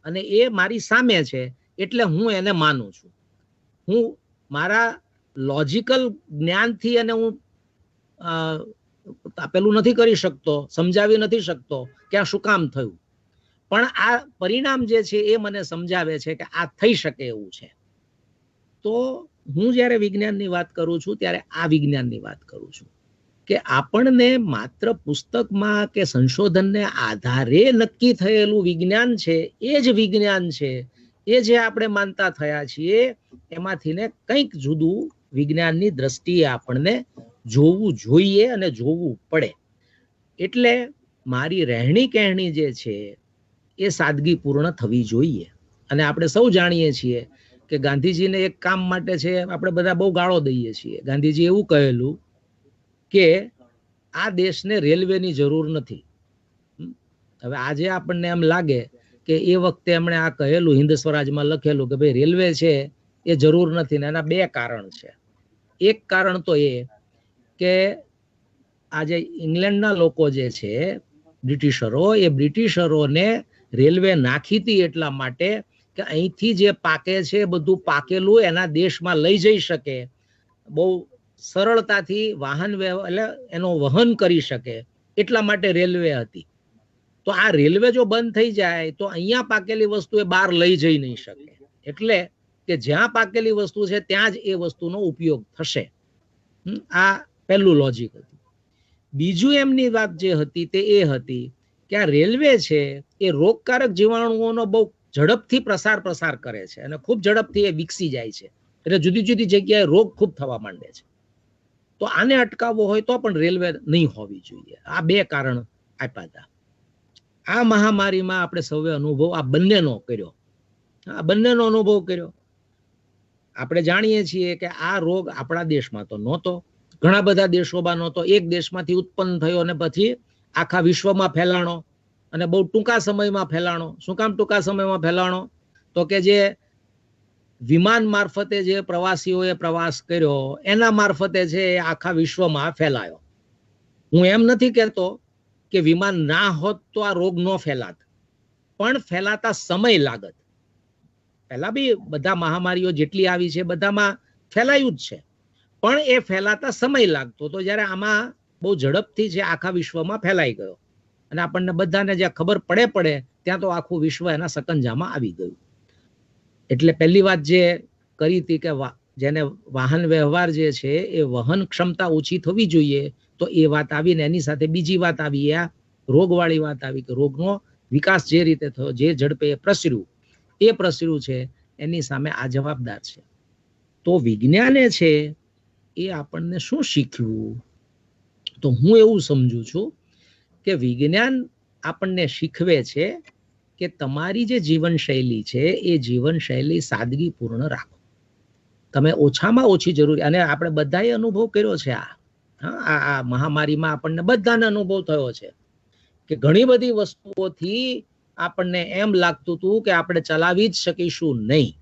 અને એ મારી સામે છે એટલે હું એને માનું છું. હું મારા લોજિકલ જ્ઞાનથી અને હું પેલું નથી કરી શકતો, સમજાવી નથી શકતો કે આ શું કામ થયું, પણ આ પરિણામ જે છે એ મને સમજાવે છે કે આ થઈ શકે એવું છે. તો હું જ્યારે વિજ્ઞાનની વાત કરું છું ત્યારે આ વિજ્ઞાનની વાત કરું છું કે આપણને માત્ર પુસ્તકમાં કે સંશોધનને આધારે નક્કી થયેલું વિજ્ઞાન છે એ જ વિજ્ઞાન છે, એ જે આપણે માનતા થયા છીએ એમાંથી ને કંઈક જુદું વિજ્ઞાનની દ્રષ્ટિએ આપણને જોવું જોઈએ અને જોવું પડે. એટલે મારી રહેણી કહેણી જે છે એ સાદગીપૂર્ણ થવી જોઈએ. અને આપણે સૌ જાણીએ છીએ કે ગાંધીજીને એક કામ માટે છે આપણે બધા બહુ ગાળો દઈએ છીએ. ગાંધીજી એવું કહેલું કે આ દેશને રેલવેની જરૂર નથી. હવે આજે આપણને એમ લાગે કે એ વખતે એમણે આ કહેલું, હિન્દ સ્વરાજમાં લખેલું કે ભાઈ રેલવે છે એ જરૂર નથી, ને એના 2 કારણ છે. એક કારણ તો એ કે આજે ઇંગ્લેન્ડના લોકો જે છે બ્રિટિશરો, એ બ્રિટિશરોને રેલવે નાખી હતી એટલા માટે કે અહીંથી જે પાકે છે બધું પાકેલું એના દેશમાં લઈ જઈ શકે, બહુ સરળતાથી વાહન એટલે એનો વહન કરી શકે, એટલા માટે રેલવે હતી. તો આ રેલવે જો બંધ થઈ જાય તો અહીંયા પાકેલી વસ્તુ એ બહાર લઈ જઈ નહીં શકે. એટલે કે જ્યાં પાકેલી વસ્તુ છે ત્યાં જ એ વસ્તુનો ઉપયોગ થશે. આ પહેલું લોજિક હતું. બીજું એમની વાત જે હતી તે એ હતી કે આ રેલવે છે એ રોગકારક જીવાણુઓનો બહુ ઝડપથી પ્રસાર કરે છે અને ખૂબ ઝડપથી એ વિકસી જાય છે. એટલે જુદી જુદી જગ્યાએ રોગ ખૂબ થવા માંડે છે. તો આને અટકાવવો હોય તો પણ રેલવે નહીં હોવી જોઈએ. આ બે કારણ આપ્યા હતા. આ મહામારીમાં આપણે સૌએ અનુભવ આ બંનેનો કર્યો. આપણે જાણીએ છીએ કે આ રોગ આપણા દેશમાં તો નહોતો, ઘણા બધા દેશોમાં નહોતો. એક દેશમાંથી ઉત્પન્ન થયો અને પછી આખા વિશ્વમાં ફેલાણો અને બહુ ટૂંકા સમયમાં ફેલાણો. શું કામ ટૂંકા સમયમાં ફેલાણો? તો કે જે વિમાન મારફતે જે પ્રવાસીઓએ પ્રવાસ કર્યો એના મારફતે છે એ આખા વિશ્વમાં ફેલાયો. હું એમ નથી કહેતો કે વિમાન ના હોત તો આ રોગ ન ફેલાત, પણ ફેલાતા સમય લાગત. પહેલા બી બધા મહામારીઓ જેટલી આવી છે બધામાં ફેલાયું જ છે, પણ એ ફેલાતા સમય લાગતો તો જ્યારે આમાં બહુ ઝડપથી છે આખા વિશ્વમાં ફેલાઈ ગયો અને આપણને બધાને જ્યાં ખબર પડે ત્યાં તો આખું વિશ્વ એના સકંજામાં આવી ગયું. એટલે પહેલી વાત જે કરી હતી કે જેને વાહન વ્યવહાર જે છે એ વહન ક્ષમતા ઓછી થવી જોઈએ, તો એ વાત આવી ને એની સાથે બીજી વાત આવી, આ રોગવાળી વાત આવી કે રોગનો વિકાસ જે રીતે થયો, જે ઝડપે એ પ્રસર્યું છે એની સામે આ જવાબદાર છે. તો વિજ્ઞાને છે એ આપણને શું શીખ્યું? તો હું એવું સમજુ છું કે વિજ્ઞાન આપણને શીખવે છે કે તમારી જે જીવનશૈલી છે એ જીવનશૈલી સાદગીપૂર્ણ રાખો. તમે ઓછામાં ઓછી જરૂરી, અને આપણે બધાએ અનુભવ કર્યો છે આ મહામારીમાં આપણને બધાને અનુભવ થયો છે કે ઘણી બધી વસ્તુઓથી આપણને એમ લાગતું હતું કે આપણે ચલાવી જ શકીશું નહીં.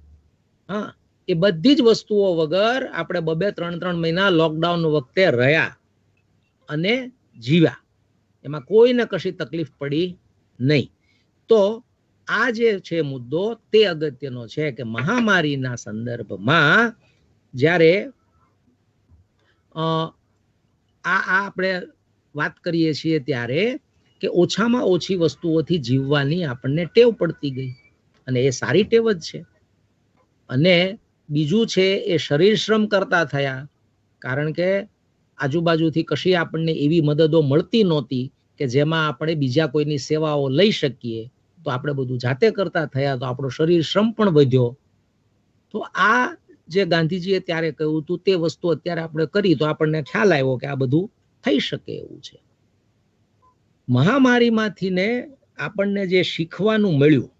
એ બધી જ વસ્તુઓ વગર આપણે 2-3 મહિના લોકડાઉન વખતે રહ્યા અને જીવ્યા, એમાં કોઈને કશી તકલીફ પડી નહીં. તો આ જે છે મુદ્દો તે અગત્યનો છે કે મહામારીના સંદર્ભમાં જ્યારે આપણે વાત કરીએ છીએ ત્યારે કે ઓછામાં ઓછી વસ્તુઓથી જીવવાની આપણને ટેવ પડતી ગઈ અને એ સારી ટેવ જ છે. અને બીજું છે એ શરીર શ્રમ કરતા થયા, કારણ કે આજુબાજુથી કશી આપણને એવી મદદો મળતી નહોતી કે જેમાં આપણે બીજા કોઈની સેવાઓ લઈ શકીએ, તો આપણે બધું જાતે કરતા થયા, તો આપણો શરીર શ્રમ પણ વધ્યો. તો આ જે ગાંધીજીએ ત્યારે કહ્યું હતું તે વસ્તુ અત્યારે આપણે કરી તો આપણને ખ્યાલ આવ્યો કે આ બધું થઈ શકે એવું છે. મહામારીમાંથી ને આપણને જે શીખવાનું મળ્યું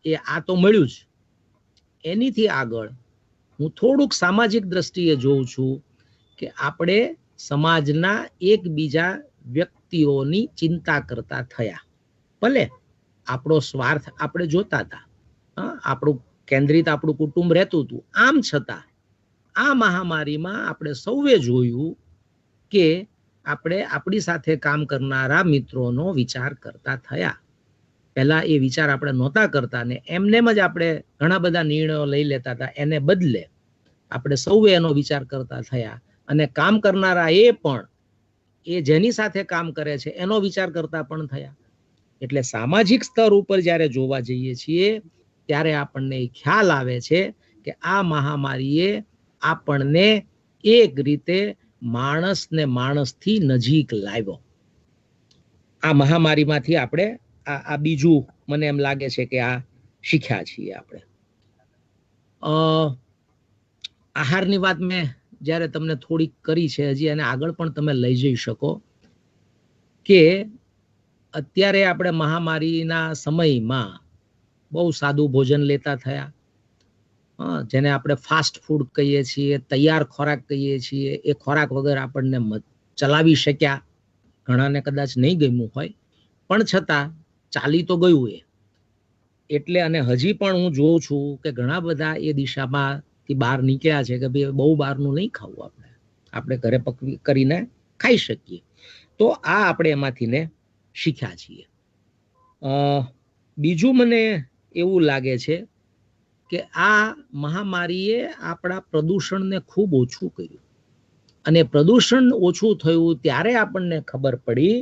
એ આ તો મળ્યું જ. એનીથી આગળ હું થોડુંક સામાજિક દ્રષ્ટિએ જોઉં છું કે આપણે સમાજના એકબીજા વ્યક્તિઓની ચિંતા કરતા થયા. ભલે આપણો સ્વાર્થ આપણે જોતા હતા, આપણું કેન્દ્રિત આપણું કુટુંબ રહેતું હતું, આમ છતાં આ મહામારીમાં આપણે સૌએ જોયું કે આપણે આપણી સાથે કામ કરનારા મિત્રોનો વિચાર કરતા થયા. પહેલા એ વિચાર આપણે નહોતા કરતા ને એમનેમ જ આપણે ઘણા બધા નિર્ણયો લઈ લેતા હતા, એને બદલે આપણે સૌએ એનો વિચાર કરતા થયા અને કામ કરનારા એ પણ એ જેની સાથે કામ કરે છે એનો વિચાર કરતા પણ થયા. એટલે સામાજિક સ્તર ઉપર જ્યારે જોવા જઈએ છીએ ત્યારે આપણને ખ્યાલ આવે છે કે આ મહામારીએ આપણને એક રીતે માણસને માણસથી નજીક લાવ્યો. આ મહામારીમાંથી આપણે આ બીજું મને એમ લાગે છે કે આ શીખ્યા છીએ આપણે. આહારની વાત મેં જ્યારે તમને થોડીક કરી છે, હજી એને આગળ પણ તમે લઈ જઈ શકો કે અત્યારે આપણે મહામારીના સમયમાં બહુ સાદું ભોજન લેતા થયા, જેને આપણે ફાસ્ટ ફૂડ કહીએ છીએ, તૈયાર ખોરાક કહીએ છીએ. એ ખોરાક વગર આપણને ચલાવી શક્યા, ઘણાને કદાચ નહીં ગમ્યું હોય, પણ છતાં ચાલી તો ગયું એ. એટલે અને હજી પણ હું જોઉં છું કે ઘણા બધા એ દિશામાંથી બહાર નીકળ્યા છે કે ભાઈ બહુ બહારનું નહીં ખાવું, આપણે ઘરે પકવી કરીને ખાઈ શકીએ. તો આ આપણે એમાંથી ને શીખ્યા છીએ. બીજું મને એવું લાગે છે કે આ મહામારીએ આપણા પ્રદૂષણને ખૂબ ઓછું કર્યું, અને પ્રદૂષણ ઓછું થયું ત્યારે આપણને ખબર પડી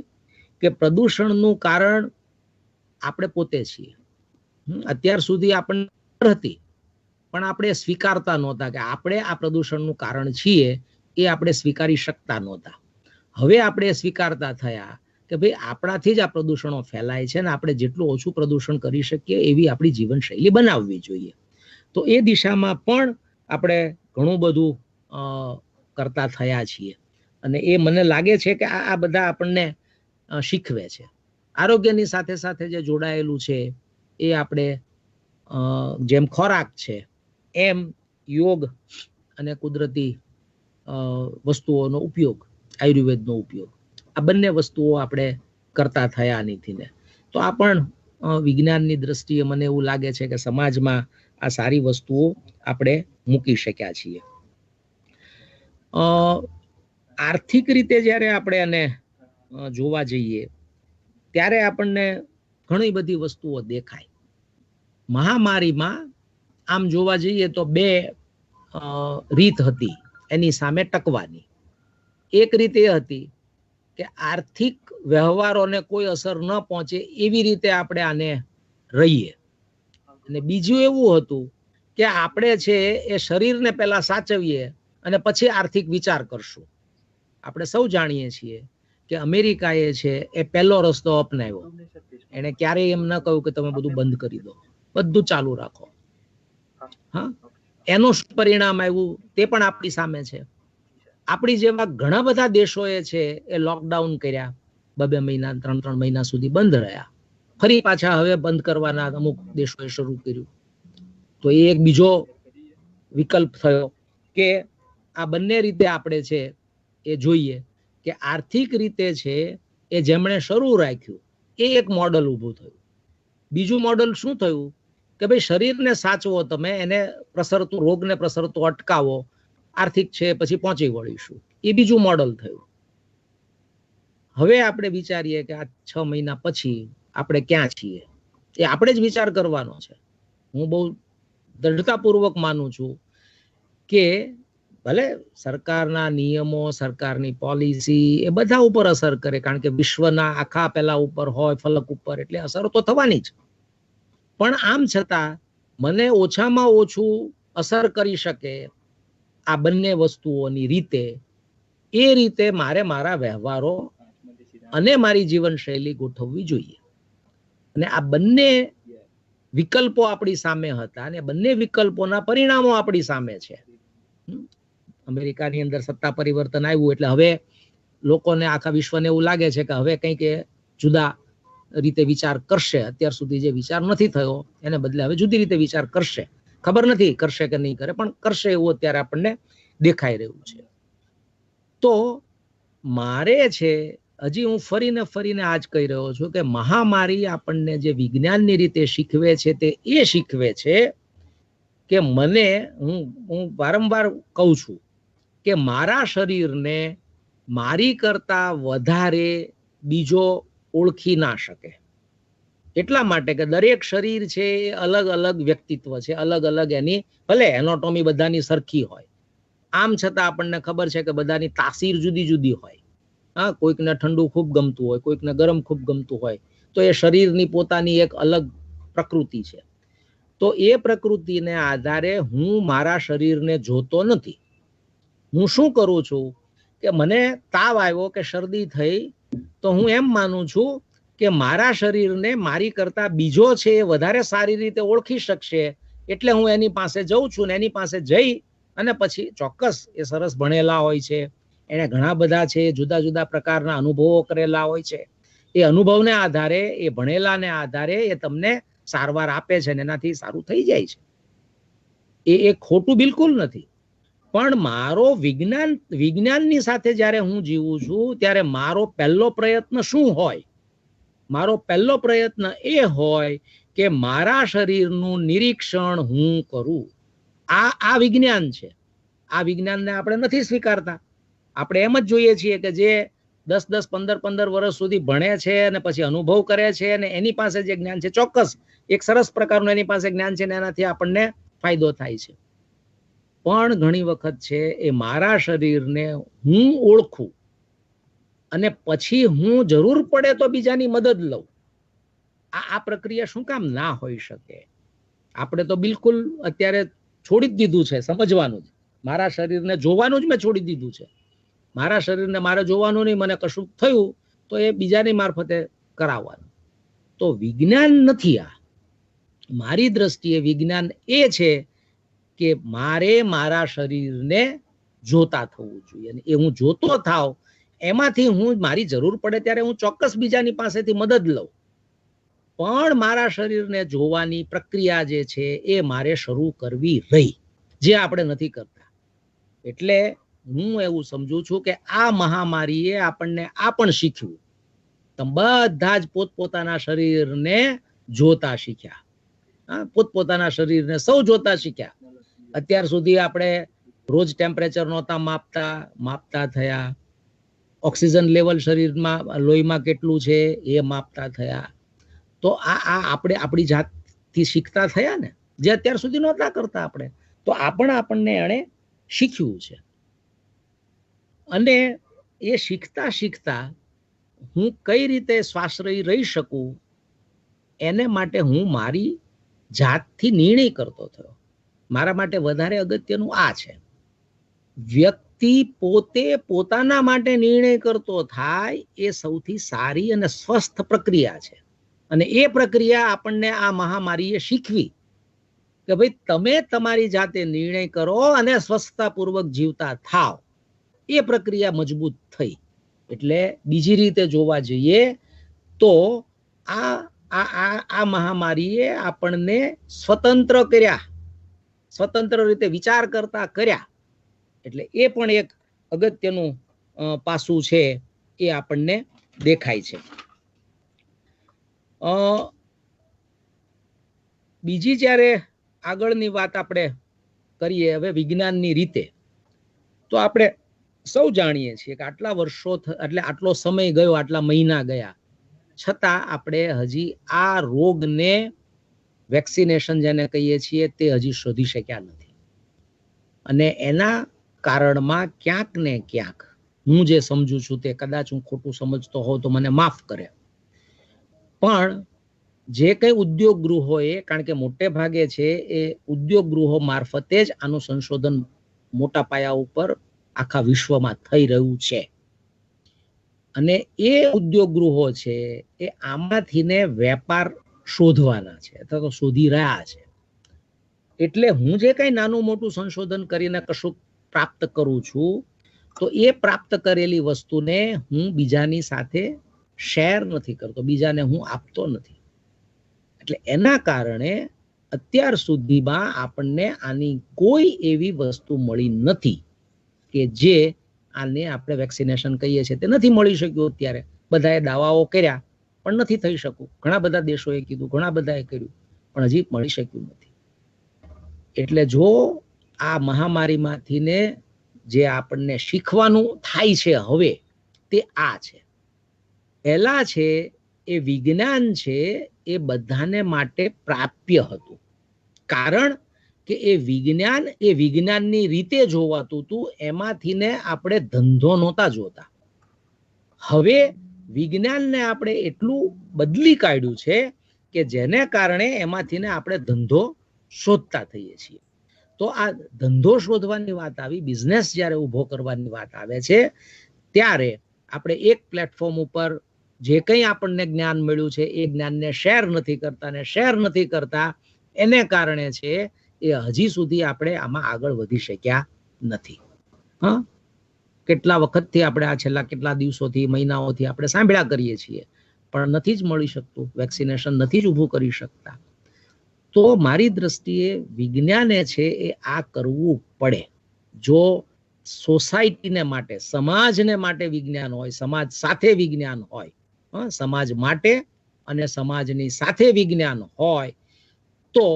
કે પ્રદૂષણનું કારણ આપણે પોતે છીએ. અત્યાર સુધી આપણને હતી, પણ આપણે સ્વીકારતા નહોતા કે આપણે આ પ્રદૂષણનું કારણ છીએ, એ આપણે સ્વીકારી શકતા નહોતા. હવે આપણે સ્વીકારતા થયા કે ભાઈ આપણાથી જ આ પ્રદૂષણો ફેલાય છે, ને આપણે જેટલું ઓછું પ્રદૂષણ કરી શકીએ એવી આપણી જીવનશૈલી બનાવવી જોઈએ. તો એ દિશામાં પણ આપણે ઘણું બધું કરતા થયા છીએ, અને એ મને લાગે છે કે આ બધા આપણને શીખવે છે. આરોગ્યની સાથે સાથે જે જોડાયેલું છે એ આપણે જેમ ખોરાક છે એમ યોગ અને કુદરતી વસ્તુઓનો ઉપયોગ, આયુર્વેદનો ઉપયોગ, આ બંને વસ્તુઓ આપણે કરતા થયા આનીથી ને. તો આ પણ વિજ્ઞાનની દ્રષ્ટિએ મને એવું લાગે છે કે સમાજમાં આ સારી વસ્તુઓ આપણે મૂકી શક્યા છીએ. આર્થિક રીતે જ્યારે આપણે આને જોવા જઈએ ત્યારે આપણને ઘણી બધી વસ્તુઓ દેખાય. મહામારીમાં આમ જોવા જઈએ તો બે રીત હતી એની સામે ટકવાની. એક રીત એ હતી કે આર્થિક વ્યવહારોને કોઈ અસર ન પહોંચે એવી રીતે આપણે આને રહીએ, અને બીજું એવું હતું કે આપણે છે એ શરીરને પહેલા સાચવીએ અને પછી આર્થિક વિચાર કરશું. આપણે સૌ જાણીએ છીએ કે અમેરિકાએ છે એ પહેલો રસ્તો અપનાવ્યો. એને ક્યારેય એમ ન કહ્યું કે તમે બધું બંધ કરી દો, બધું ચાલુ રાખો. હા, એનું પરિણામ આવ્યું તે પણ આપણી સામે છે. આપણી જેવા ઘણા બધા દેશોએ છે એ લોકડાઉન કર્યા, 2 મહિના 3 મહિના સુધી બંધ રહ્યા, ફરી પાછા હવે બંધ કરવાના અમુક દેશોએ શરૂ કર્યું. તો એ એક બીજો વિકલ્પ થયો કે આ બંને રીતે આપણે છે એ જોઈએ કે આર્થિક રીતે છે એ જેમણે શરૂ રાખ્યું એ એક મોડલ ઊભું થયું. બીજું મોડલ શું થયું કે ભાઈ શરીરને સાચવો, તમે એને પ્રસરતું, રોગને પ્રસરતું અટકાવો, આર્થિક છે પછી પહોંચી વળીશું, એ બીજું મોડલ થયું. હવે આપણે વિચારીએ કે આ 6 મહિના પછી આપણે ક્યાં છીએ, એ આપણે જ વિચાર કરવાનો છે. હું બહુ દૃઢતાપૂર્વક માનું છું કે ભલે સરકારના નિયમો, સરકારની પોલિસી એ બધા ઉપર અસર કરે, કારણ કે વિશ્વના આખા પેલા ઉપર હોય, ફલક ઉપર, એટલે અસર તો થવાની જ. પણ આમ છતાં મને ઓછામાં ઓછું અસર કરી શકે આ બંને વસ્તુઓની રીતે, એ રીતે મારે મારા વ્યવહારો અને મારી જીવનશૈલી ગોઠવવી જોઈએ. અને આ બંને વિકલ્પો આપણી સામે હતા અને બંને વિકલ્પોના પરિણામો આપણી સામે છે. અમેરિકાની અંદર સત્તા પરિવર્તન આવ્યું એટલે હવે લોકોને, આખા વિશ્વને એવું લાગે છે કે હવે કંઈક જુદા રીતે વિચાર કરશે. અત્યાર સુધી જે વિચાર નથી થયો એને બદલે હવે જુદી રીતે વિચાર કરશે. ખબર નથી કરશે કે નહીં કરે, પણ કરશે એવું અત્યારે આપણને દેખાઈ રહ્યું છે. તો મારે છે, હજી હું ફરીને આજ કહી રહ્યો છું કે મહામારી આપણને જે વિજ્ઞાનની રીતે શીખવે છે તે એ શીખવે છે કે મને, હું વારંવાર કહું છું કે મારા શરીરને મારી કરતા વધારે બીજો ઓળખી ના શકે. એટલા માટે કે દરેક શરીર છે એ અલગ અલગ વ્યક્તિત્વ છે, અલગ અલગ એની ભલે એનાટોમી બધાની સરખી હોય, આમ છતાં આપણને ખબર છે કે બધાની તાસીર જુદી જુદી હોય. હા, કોઈકને ઠંડુ ખૂબ ગમતું હોય, કોઈકને ગરમ ખૂબ ગમતું હોય, તો એ શરીરની પોતાની એક અલગ પ્રકૃતિ છે. તો એ પ્રકૃતિને આધારે હું મારા શરીરને જોતો નથી. હું શું કરું છું કે મને તાવ આવ્યો કે શરદી થઈ તો હું એમ માનું છું કે મારા શરીરને મારી કરતા બીજો છે એ વધારે સારી રીતે ઓળખી શકશે, એટલે હું એની પાસે જઉં છું ને એની પાસે જઈ અને પછી ચોક્કસ એ સરસ ભણેલા હોય છે, એને ઘણા બધા છે જુદા જુદા પ્રકારના અનુભવો કરેલા હોય છે. એ અનુભવને આધારે, એ ભણેલાને આધારે એ તમને સારવાર આપે છે ને એનાથી સારું થઈ જાય છે. એ ખોટું બિલકુલ નથી. પણ મારો વિજ્ઞાનની સાથે જ્યારે હું જીવું છું ત્યારે મારો પહેલો પ્રયત્ન શું હોય? મારો પહેલો પ્રયત્ન એ હોય કે મારા શરીરનું નિરીક્ષણ હું કરું. આ વિજ્ઞાન છે. આ વિજ્ઞાનને આપણે નથી સ્વીકારતા. આપણે એમ જ જોઈએ છીએ કે જે 10-10, 15-15 વર્ષ સુધી ભણે છે અને પછી અનુભવ કરે છે અને એની પાસે જે જ્ઞાન છે, ચોક્કસ એક સરસ પ્રકારનું એની પાસે જ્ઞાન છે ને એનાથી આપણને ફાયદો થાય છે. પણ ઘણી વખત છે એ મારા શરીરને હું ઓળખું અને પછી હું જરૂર પડે તો બીજાની મદદ લઉં. આ પ્રક્રિયા શું કામ ના હોઈ શકે? આપણે તો બિલકુલ અત્યારે છોડી જ દીધું છે સમજવાનું જ. મારા શરીરને જોવાનું જ મેં છોડી દીધું છે. મારા શરીરને મારે જોવાનું નહીં, મને કશું થયું તો એ બીજાની મારફતે કરાવવાનું. તો વિજ્ઞાન નથી આ. મારી દ્રષ્ટિએ વિજ્ઞાન એ છે કે મારે મારા શરીરને જોતા થવું જોઈએ, અને એ હું જોતો થાવ એમાંથી હું મારી જરૂર પડે ત્યારે હું ચોક્કસ બીજાની પાસેથી મદદ લઉં, પણ મારા શરીરને જોવાની પ્રક્રિયા જે છે એ મારે શરૂ કરવી રહી, જે આપણે નથી કરતા. એટલે હું એવું સમજુ છું કે આ મહામારીએ આપણને આ પણ શીખ્યું. તમે બધા જ પોતપોતાના શરીરને જોતા શીખ્યા. પોતપોતાના શરીરને સૌ જોતા શીખ્યા. અત્યાર સુધી આપણે રોજ ટેમ્પરેચર નહોતા માપતા થયા. ઓક્સિજન લેવલ શરીરમાં લોહીમાં કેટલું છે એ માપતા થયા. તો આ આપણે આપણી જાતથી શીખતા થયા ને, જે અત્યાર સુધી નહોતા કરતા આપણે. તો આ પણ આપણને એણે શીખ્યું છે. અને એ શીખતા શીખતા હું કઈ રીતે શ્વાસરહી રહી શકું એને માટે હું મારી જાતથી નિર્ણય કરતો થયો. મારા માટે વધારે અગત્યનું આ છે, વ્યક્તિ પોતે પોતાના માટે નિર્ણય કરતો થાય એ સૌથી સારી અને સ્વસ્થ પ્રક્રિયા છે. અને એ પ્રક્રિયા આપણને આ મહામારીએ શીખવી કે ભાઈ તમે તમારી જાતે નિર્ણય કરો અને સ્વસ્થતાપૂર્વક જીવતા થાવ. એ પ્રક્રિયા મજબૂત થઈ. એટલે બીજી રીતે જોવા જઈએ તો આ મહામારીએ આપણને સ્વતંત્ર કર્યા, સ્વતંત્ર રીતે વિચાર કરતા કર્યા. એટલે એ પણ એક અગત્યનું પાસું છે, એ આપણને દેખાય છે. બીજી જ્યારે આગળની વાત આપણે કરીએ હવે વિજ્ઞાનની રીતે, તો આપણે સૌ જાણીએ છીએ કે આટલા વર્ષો એટલે આટલો સમય ગયો, આટલા મહિના ગયા, છતાં આપણે હજી આ રોગને વેક્સિનેશન જેને કહીએ છીએ તે હજી શોધી શક્યા નથી. અને એના કારણમાં ક્યાંક ને ક્યાંક હું જે સમજુ છું તે કદાચ હું ખોટું સમજતો હોઉં તો મને માફ કરે, પણ જે કંઈ ઉદ્યોગ ગૃહોએ, કારણ કે મોટે ભાગે છે એ ઉદ્યોગ ગૃહો મારફતે જ આનું સંશોધન મોટા પાયા ઉપર આખા વિશ્વમાં થઈ રહ્યું છે. અને એ ઉદ્યોગ ગૃહો છે એ આમાંથી ને વેપાર શોધવાના છે અથવા તો શોધી રહ્યા છે. એટલે હું જે કઈ નાનું મોટું સંશોધન કરીને કશું પ્રાપ્ત કરું છું તો એ પ્રાપ્ત કરેલી વસ્તુને હું બીજાની સાથે શેર નથી કરતો, બીજાને હું આપતો નથી. એટલે એના કારણે અત્યાર સુધીમાં આપણને આની કોઈ એવી વસ્તુ મળી નથી કે જે આને આપણે વેક્સિનેશન કહીએ છીએ તે નથી મળી શક્યું. અત્યારે બધાએ દાવાઓ કર્યા પણ નથી થઈ શકું. ઘણા બધા દેશોએ કીધું, ઘણા બધાએ કર્યું, પણ હજી મળી શક્યું નથી. એટલે જો આ મહામારીમાંથી ને જે આપણને શીખવાનું થાય છે હવે તે આ છે. પહેલા છે એ વિજ્ઞાન છે એ બધાને માટે પ્રાપ્ય હતું, કારણ કે એ વિજ્ઞાનની રીતે જોવાતું હતું, એમાંથી ને આપણે ધંધો નહોતા જોતા. હવે વિજ્ઞાનને આપણે એટલું બદલી કાઢ્યું છે કે જેને કારણે એમાંથી ને આપણે ધંધો શોધતા થઈએ છીએ. તો આ ધંધો શોધવાની વાત આવી, બિઝનેસ જ્યારે ઊભો કરવાની વાત આવે છે ત્યારે આપણે એક પ્લેટફોર્મ ઉપર જે કંઈ આપણને જ્ઞાન મળ્યું છે એ જ્ઞાનને શેર નથી કરતા, ને શેર નથી કરતા એને કારણે છે એ હજી સુધી આપણે આમાં આગળ વધી શક્યા નથી. કેટલા વખતથી આપણે આ છેલ્લા કેટલા દિવસોથી મહિનાઓથી આપણે સાંભળ્યા કરીએ છીએ, પણ નથી જ મળી શકતું, વેક્સિનેશન નથી જ ઊભું કરી શકતા. તો મારી દ્રષ્ટિએ વિજ્ઞાને છે એ આ કરવું પડે. જો સોસાયટીને માટે, સમાજને માટે વિજ્ઞાન હોય, સમાજ સાથે વિજ્ઞાન હોય, સમાજ માટે અને સમાજની સાથે વિજ્ઞાન હોય, તો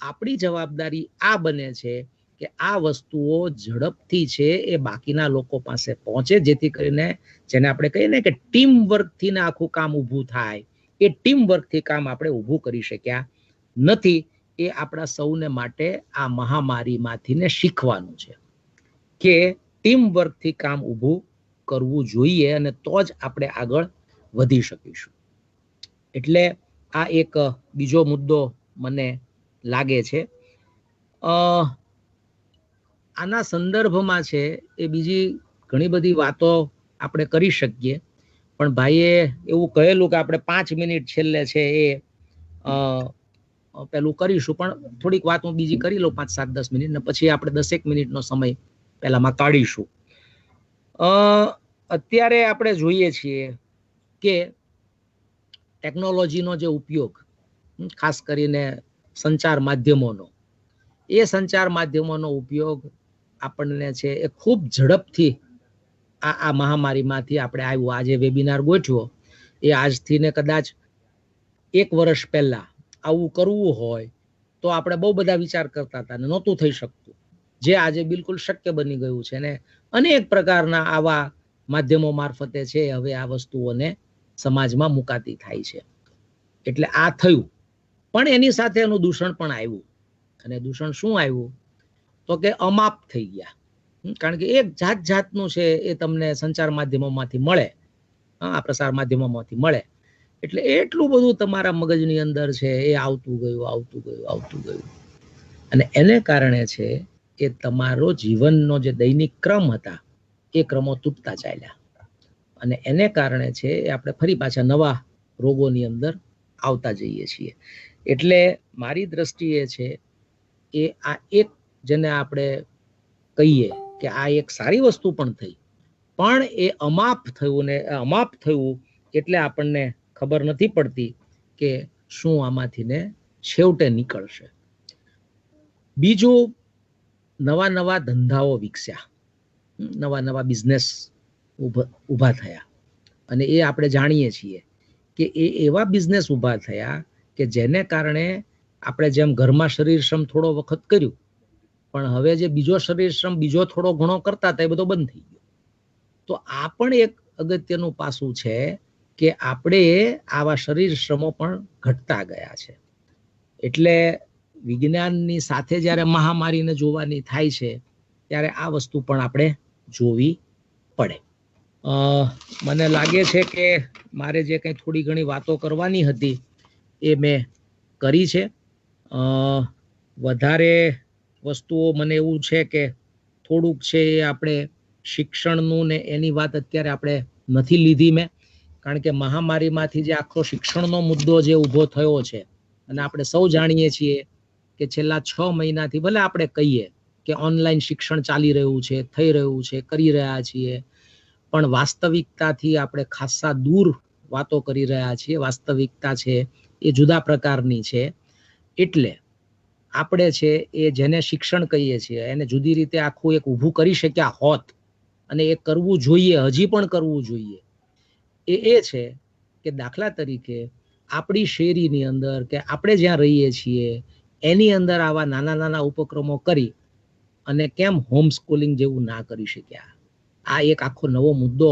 આપણી જવાબદારી આ બને છે કે આ વસ્તુઓ ઝડપથી છે એ બાકીના લોકો પાસે પહોંચે, જેથી કરીને જેને આપણે કહીએ ને કે ટીમ વર્કથી ને આખું કામ ઊભું થાય, એ ટીમ વર્કથી કામ આપણે ઊભું કરી શક્યા નથી. એ આપણા સૌને માટે આ મહામારીમાંથી ને શીખવાનું છે કે ટીમ વર્કથી કામ ઊભું કરવું જોઈએ, અને તો જ આપણે આગળ વધી શકીશું. એટલે આ એક બીજો મુદ્દો મને લાગે છે. આના સંદર્ભમાં છે એ બીજી ઘણી બધી વાતો આપણે કરી શકીએ, પણ ભાઈએ એવું કહેલું કે આપણે 5 મિનિટ છેલ્લે છે એ પેલું કરીશું, પણ થોડીક વાત હું બીજી કરી લઉં 5, 7, 10 મિનિટ, ને પછી આપણે 10 મિનિટનો સમય પહેલામાં કાઢીશું. અત્યારે આપણે જોઈએ છીએ કે ટેકનોલોજીનો જે ઉપયોગ, ખાસ કરીને સંચાર માધ્યમોનો, એ સંચાર માધ્યમોનો ઉપયોગ આપણને છે એ ખૂબ ઝડપથી આ મહામારીમાંથી આપણે આવ્યું. આજે વેબિનાર ગોઠવ્યો એ આજથી ને કદાચ 1 વર્ષ પહેલા આવું કરવું હોય તો આપણે બહુ બધા વિચાર કરતા હતા ને નહોતું થઈ શકતું, જે આજે બિલકુલ શક્ય બની ગયું છે. ને અનેક પ્રકારના આવા માધ્યમો મારફતે છે હવે આ વસ્તુઓને સમાજમાં મુકાતી થાય છે. એટલે આ થયું, પણ એની સાથે એનું દૂષણ પણ આવ્યું. અને દૂષણ શું આવ્યું તો કે અમાપ થઈ ગયા. કારણ કે એક જાત જાતનું છે એ તમને સંચાર માધ્યમોમાંથી મળે, આ પ્રસાર માધ્યમોમાંથી મળે, એટલે એટલું બધું તમારા મગજની અંદર છે એ આવતું ગયું. અને એને કારણે છે એ તમારો જીવનનો જે દૈનિક ક્રમ હતા એ ક્રમો તૂટતા ચાલ્યા, અને એને કારણે છે એ આપણે ફરી પાછા નવા રોગોની અંદર આવતા જઈએ છીએ. એટલે મારી દ્રષ્ટિએ છે એ આ એક, જેને આપણે કહીએ કે આ એક સારી વસ્તુ પણ થઈ, પણ એ અમાપ થયું, ને અમાપ થયું એટલે આપણને ખબર નથી પડતી કે શું આમાંથી ને છેવટે નીકળશે. બીજું, નવા નવા ધંધાઓ વિકસ્યા, નવા નવા બિઝનેસ ઊભા થયા, અને એ આપણે જાણીએ છીએ કે એ એવા બિઝનેસ ઊભા થયા કે જેને કારણે આપણે જેમ ઘરમાં શરીર શ્રમ થોડો વખત કર્યું, પણ હવે જે બીજો શરીર શ્રમ બીજો થોડો ઘણો કરતા હતા એ બધો બંધ થઈ ગયો. તો આ પણ એક અગત્યનું પાસું છે કે આપણે આવા શરીર શ્રમો પણ ઘટતા ગયા છે. એટલે વિજ્ઞાનની સાથે જ્યારે મહામારીને જોવાની થાય છે ત્યારે આ વસ્તુ પણ આપણે જોવી પડે. મને લાગે છે કે મારે જે કંઈ થોડી ઘણી વાતો કરવાની હતી એ મેં કરી છે. વધારે વસ્તુઓ મને એવું છે કે થોડુંક છે એ આપણે શિક્ષણનું ને એની વાત અત્યારે આપણે નથી લીધી મેં, કારણ કે મહામારીમાંથી જે આખો શિક્ષણનો મુદ્દો જે ઊભો થયો છે, અને આપણે સૌ જાણીએ છીએ કે છેલ્લા 6 મહિનાથી ભલે આપણે કહીએ કે ઓનલાઈન શિક્ષણ ચાલી રહ્યું છે, થઈ રહ્યું છે, કરી રહ્યા છીએ, પણ વાસ્તવિકતાથી આપણે ખાસા દૂર વાતો કરી રહ્યા છીએ. વાસ્તવિકતા છે એ જુદા પ્રકારની છે. એટલે આપણે છે એ જેને શિક્ષણ કહીએ છીએ એને જુદી રીતે આખું એક ઊભું કરી શક્યા હોત, અને એ કરવું જોઈએ, હજી પણ કરવું જોઈએ, એ છે કે દાખલા તરીકે આપણી શેરીની અંદર કે આપણે જ્યાં રહીએ છીએ એની અંદર આવા નાના નાના ઉપક્રમો કરી અને કેમ હોમ સ્કૂલિંગ જેવું ના કરી શક્યા. આ એક આખો નવો મુદ્દો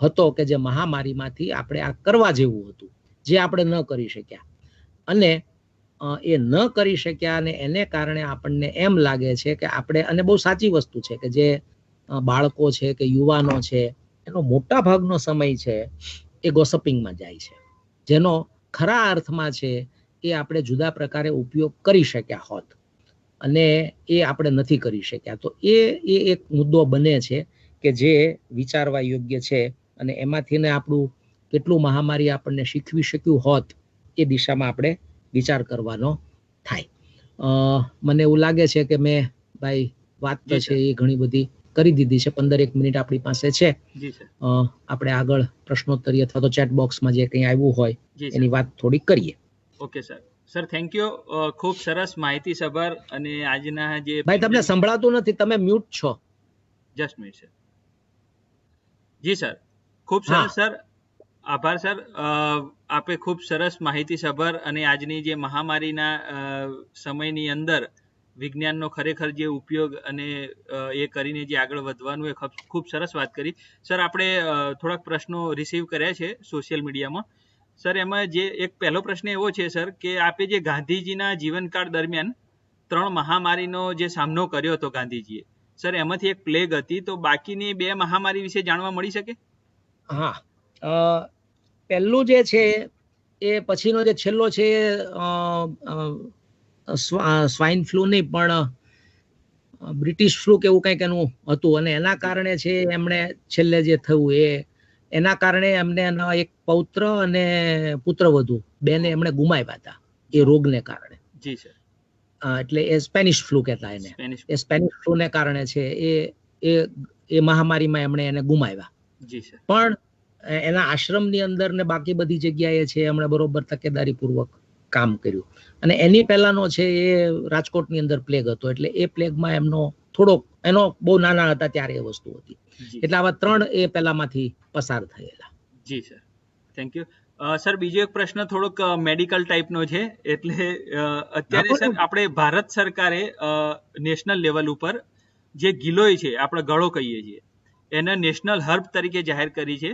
હતો કે જે મહામારીમાંથી આપણે આ કરવા જેવું હતું, જે આપણે ન કરી શક્યા. અને એ ન કરી શક્યા, અને એને કારણે આપણને એમ લાગે છે કે આપણે, અને બહુ સાચી વસ્તુ છે કે જે બાળકો છે કે યુવાનો છે એનો મોટા ભાગનો સમય છે એ ગોસપિંગમાં જાય છે, જેનો ખરા અર્થમાં છે એ આપણે જુદા પ્રકારે ઉપયોગ કરી શક્યા હોત, અને એ આપણે નથી કરી શક્યા. તો એ એક મુદ્દો બને છે કે જે વિચારવા યોગ્ય છે, અને એમાંથી ને આપણું કેટલું મહામારી આપણને શીખવી શક્યું હોત એ દિશામાં આપણે વિચાર કરવાનો થાય. મને એવું લાગે છે કે મેં ભાઈ વાત છે એ ઘણી બધી કરી દીધી છે. 15-1 મિનિટ આપણી પાસે છે. આપણે આગળ પ્રશ્નોત્તરી અથવા તો ચેટ બોક્સમાં જે કંઈ આવ્યું હોય એની વાત થોડી કરીએ. Okay sir, thank you. ખૂબ સરસ માહિતી સભર. અને આજના જે ભાઈ તમને સંભળાતું નથી, તમે મ્યુટ છો. Just minute sir. જી સર, ખૂબ સરસ સર, આભાર સર. આપે ખૂબ સરસ માહિતી સભર અને આજની જે મહામારીના સમયની અંદર વિજ્ઞાનનો ખરેખર જે ઉપયોગ અને એ કરીને જે આગળ વધવાનું એ ખૂબ સરસ વાત કરી. સર, આપણે થોડાક પ્રશ્નો રિસીવ કર્યા છે સોશિયલ મીડિયામાં. સર, એમાં જે એક પહેલો પ્રશ્ન એવો છે સર કે આપે જે ગાંધીજીના જીવનકાળ દરમિયાન 3 મહામારીનો જે સામનો કર્યો હતો ગાંધીજીએ, સર એમાંથી એક પ્લેગ હતી, તો બાકીની 2 મહામારી વિશે જાણવા મળી શકે? હા, પહેલું જે છે એ પછીનો જે છેલ્લો છે સ્વાઇન ફ્લૂ નહીં પણ બ્રિટિશ ફ્લૂ કે એવું કંઈક એનું હતું, અને એના કારણે છે એમણે છેલ્લે જે થયું એના કારણે એમને એના એક પૌત્ર અને પુત્રવધુ બેને એમણે ગુમાવ્યા હતા એ રોગને કારણે. જી સર. એટલે એ સ્પેનિશ ફ્લૂ કહેતા એને. એ સ્પેનિશ ફ્લૂ ને કારણે છે એ મહામારીમાં એમણે એને ગુમાવ્યા. જી સર. પણ એના આશ્રમની અંદર ને બાકી બધી જગ્યાએ છે એમણે બરોબર તકેદારી પૂર્વક કામ કર્યું. અને એની પહેલાનો છે એ રાજકોટની અંદર પ્લેગ હતો, એટલે એ પ્લેગમાં એનો બહુ નાના હતા ત્યારે એ વસ્તુ હતી. એટલે આવા 3 એ પહેલામાંથી પસાર થયેલા. જી સર, થેન્ક યુ. સર, બીજો એક પ્રશ્ન થોડોક મેડિકલ ટાઈપનો છે. એટલે અત્યારે સર આપણે ભારત સરકારે નેશનલ લેવલ ઉપર જે ગિલોય છે, આપણે ગળો કહીએ છીએ, એને નેશનલ હર્બ તરીકે જાહેર કરી છે.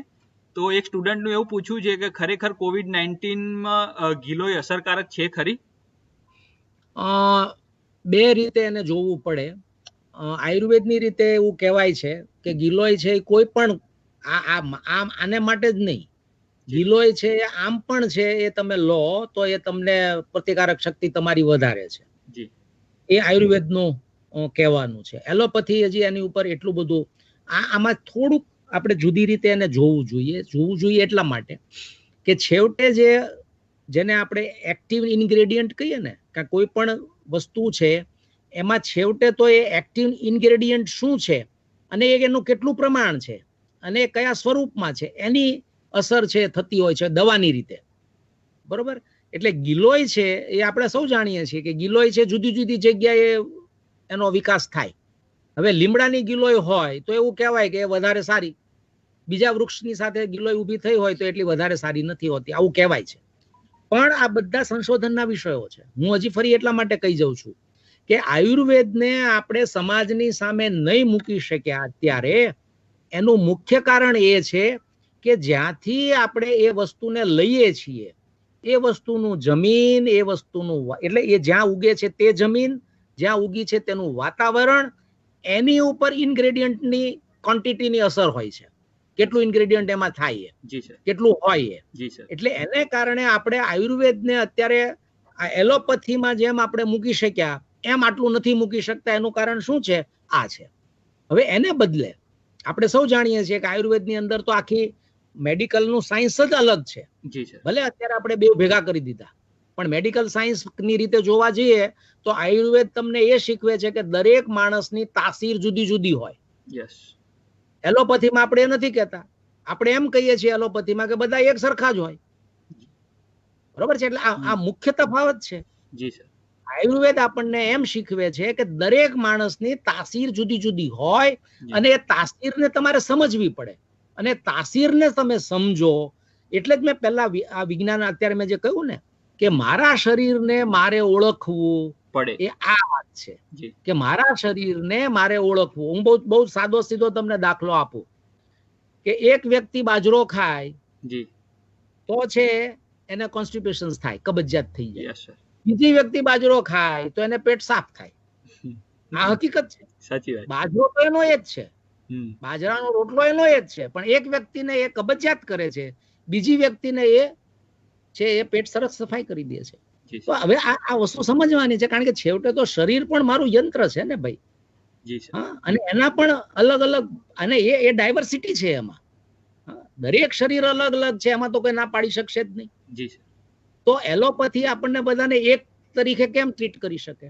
તો એક સ્ટુડન્ટનું એવું પૂછવું છે કે ખરેખર COVID-19માં ગિલોય અસરકારક છે ખરી? બે રીતે એને જોવું પડે. આયુર્વેદની રીતે એવું કહેવાય છે કે ગિલોય છે કોઈ પણ આને માટે જ નહીં, ગિલોય છે આમ પણ છે એ તમે લો તો એ તમને પ્રતિકારક શક્તિ તમારી વધારે છે. એ આયુર્વેદનું કહેવાનું છે. એલોપેથી હજી એની ઉપર એટલું બધું આમાં થોડુંક આપણે જુદી રીતે એને જોવું જોઈએ એટલા માટે કે છેવટે જેને આપણે એક્ટિવ ઇન્ગ્રેડિયન્ટ કહીએ ને, કે કોઈ પણ વસ્તુ છે એમાં છેવટે તો એ એક્ટિવ ઇન્ગ્રેડિયન્ટ શું છે અને એનું કેટલું પ્રમાણ છે અને કયા સ્વરૂપમાં છે એની અસર છે થતી હોય છે દવાની રીતે. બરોબર? એટલે ગિલોય છે એ આપણે સૌ જાણીએ છીએ કે ગિલોય છે જુદી જુદી જગ્યાએ એનો વિકાસ થાય. હવે લીમડાની ગિલોય હોય તો એવું કહેવાય કે એ વધારે સારી, બીજા વૃક્ષની સાથે ગિલોય ઊભી થઈ હોય તો એટલી વધારે સારી નથી હોતી, આવું કહેવાય છે. પણ આ બધા સંશોધનના વિષયો છે. હું હજી ફરી એટલા માટે કહી જાઉં છું કે આયુર્વેદને આપણે સમાજની સામે નહીં મૂકી શક્યા અત્યારે, એનું મુખ્ય કારણ એ છે કે જ્યાંથી આપણે એ વસ્તુને લઈએ છીએ એ વસ્તુનું જમીન, એ વસ્તુનું એટલે એ જ્યાં ઉગે છે તે જમીન, જ્યાં ઉગી છે તેનું વાતાવરણ, એની ઉપર ઇન્ગ્રેડિયન્ટની ક્વોન્ટિટીની અસર હોય છે. કેટલું ઇન્ગ્રેડિયન્ટ એમાં થાય કેટલું હોય. એટલે એને કારણે આપણે આયુર્વેદને અત્યારે આ એલોપેથીમાં જેમ આપણે મૂકી શક્યા એમ આટલું નથી મૂકી શકતા. એનું કારણ શું છે? આ છે. હવે એને બદલે આપણે સૌ જાણીએ છીએ કે આયુર્વેદની અંદર તો આખી મેડિકલનું સાયન્સ જ અલગ છે. ભલે અત્યારે આપણે બે ભેગા કરી દીધા, પણ મેડિકલ સાયન્સની રીતે જોવા જઈએ તો આયુર્વેદ તમને એ શીખવે છે કે દરેક માણસની તાસીર જુદી જુદી હોય. એલોપેથીમાં આપણે એ નથી કહેતા. આપણે એમ કહીએ છીએ એલોપેથીમાં કે બધા એક સરખા જ હોય. બરોબર છે? એટલે આ મુખ્ય તફાવત છે. આયુર્વેદ આપણને એમ શીખવે છે કે દરેક માણસની તાસીર જુદી જુદી હોય અને એ તાસીરને તમારે સમજવી પડે. અને તાસીરને તમે સમજો એટલે જ મેં પહેલા આ વિજ્ઞાન અત્યારે મેં જે કહ્યું ને કે મારા શરીરને મારે ઓળખવું પડે, એ આ વાત છે કે મારા શરીરને મારે ઓળખવું. હું બહુ સાદો સીધો તમને દાખલો આપું કે એક વ્યક્તિ બાજરો ખાય તો છે એને કોન્સ્ટિપેશન થાય, કબજિયાત થઈ જાય. બીજી વ્યક્તિ બાજરો ખાય તો એને પેટ સાફ થાય. આ હકીકત છે. સાચી વાત. બાજરો તો એનો એ જ છે, બાજરાનો રોટલો એનો એ જ છે, પણ એક વ્યક્તિને એ કબજિયાત કરે છે, બીજી વ્યક્તિને એ છે એ પેટ સરસ સફાઈ કરી દે છે. તો હવે આ વસ્તુ સમજવાની છે, કારણ કે છેવટે તો શરીર પણ મારું યંત્ર છે ને ભાઈ. અને એના પણ અલગ અલગ અને એ ડાયવર્સિટી છે એમાં. દરેક શરીર અલગ અલગ છે, એમાં તો કોઈ ના પાડી શકશે જ નહીં. તો એલોપેથી આપણને બધાને એક તરીકે કેમ ટ્રીટ કરી શકે?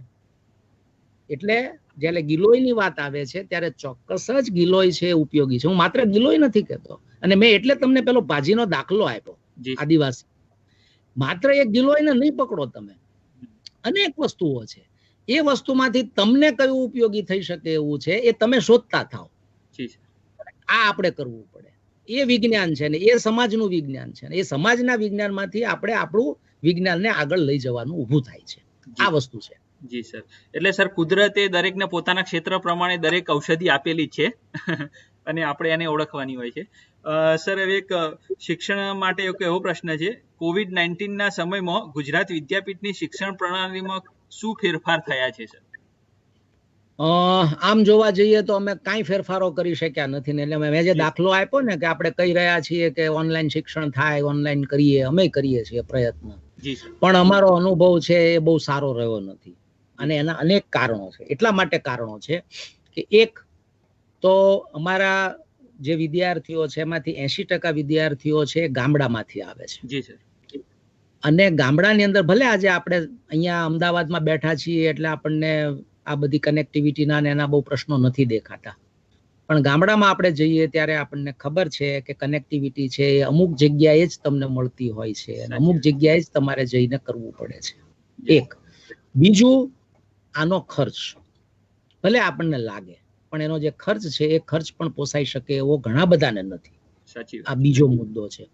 એટલે જ્યારે ગિલોયની વાત આવે છે ત્યારે ચોક્કસ જ ગિલોય છે ઉપયોગી છે. હું માત્ર ગિલોય નથી કહેતો, અને મેં એટલે તમને પેલો ભાજીનો દાખલો આપ્યો આદિવાસી. માત્ર એક ગિલોયને નહીં પકડો તમે, અનેક વસ્તુઓ છે. એ વસ્તુમાંથી તમને કયું ઉપયોગી થઈ શકે એવું છે એ તમે શોધતા થાવ. આ આપણે કરવું પડે. એ વિજ્ઞાન છે ને એ સમાજનું વિજ્ઞાન છે ને એ સમાજના વિજ્ઞાનમાંથી આપણે આપણું વિજ્ઞાનને આગળ લઈ જવાનું ઊભું થાય છે. આ વસ્તુ છે. જી સર. એટલે સર કુદરતે દરેકને પોતાના ક્ષેત્ર પ્રમાણે દરેક ઔષધિ આપેલી છે અને આપણે એને ઓળખવાની હોય છે. સર, હવે એક શિક્ષણ માટે એક એવો પ્રશ્ન છે, COVID-19ના સમયમાં ગુજરાત વિદ્યાપીઠની શિક્ષણ પ્રણાલીમાં શું ફેરફાર થયા છે સર? આમ જોવા જઈએ તો અમે કાંઈ ફેરફારો કરી શક્યા નથી ને એટલે મેં જે દાખલો આપ્યો ને કે આપણે કહી રહ્યા છીએ કે ઓનલાઈન શિક્ષણ થાય, ઓનલાઈન કરીએ, અમે કરીએ છીએ પ્રયત્ન, પણ અમારો અનુભવ છે એ બહુ સારો રહ્યો નથી. અને એના અનેક કારણો છે. એટલા માટે કારણો છે કે એક તો અમારા જે વિદ્યાર્થીઓ છે એમાંથી 80% વિદ્યાર્થીઓ છે ગામડામાંથી આવે છે. અને ગામડાની અંદર ભલે આજે આપણે અહીંયા અમદાવાદમાં બેઠા છીએ એટલે આપણને આ બધી કનેક્ટિવિટીના ને એના બહુ પ્રશ્નો નથી દેખાતા, પણ ગામડામાં આપણે જઈએ ત્યારે આપણને ખબર છે કે કનેક્ટિવિટી છે એ અમુક જગ્યાએ જ તમને મળતી હોય છે અને અમુક જગ્યાએ જ તમારે જઈને કરવું પડે છે. એક. બીજું, આનો ખર્ચ ભલે આપણને લાગે પણ એનો જે ખર્ચ છે એ ખર્ચ પણ પોસાઈ શકે એવો ઘણા બધાને નથી. આ બીજો મુદ્દો છે.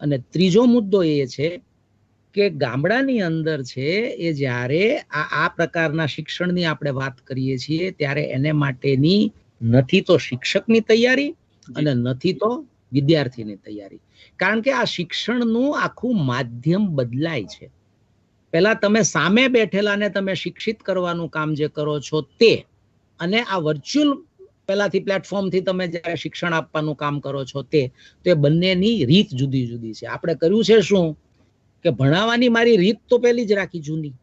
અને ત્રીજો મુદ્દો એ છે કે ગામડાની અંદર છે એ જ્યારે આ પ્રકારના શિક્ષણની આપણે વાત કરીએ છીએ ત્યારે એને માટેની નથી તો શિક્ષકની તૈયારી અને નથી તો વિદ્યાર્થીની તૈયારી. કારણ કે આ શિક્ષણનું આખું માધ્યમ બદલાય છે. પહેલા તમે સામે બેઠેલાને તમે શિક્ષિત કરવાનું કામ જે કરો છો તે, અને આ વર્ચ્યુઅલ પહેલાથી પ્લેટફોર્મથી તમે જ્યારે શિક્ષણ આપવાનું કામ કરો છો તે, તો એ બંનેની રીત જુદી જુદી છે. આપણે કર્યું છે શું કે ભણાવવાની મારી રીત તો પહેલી જ રાખી જૂની,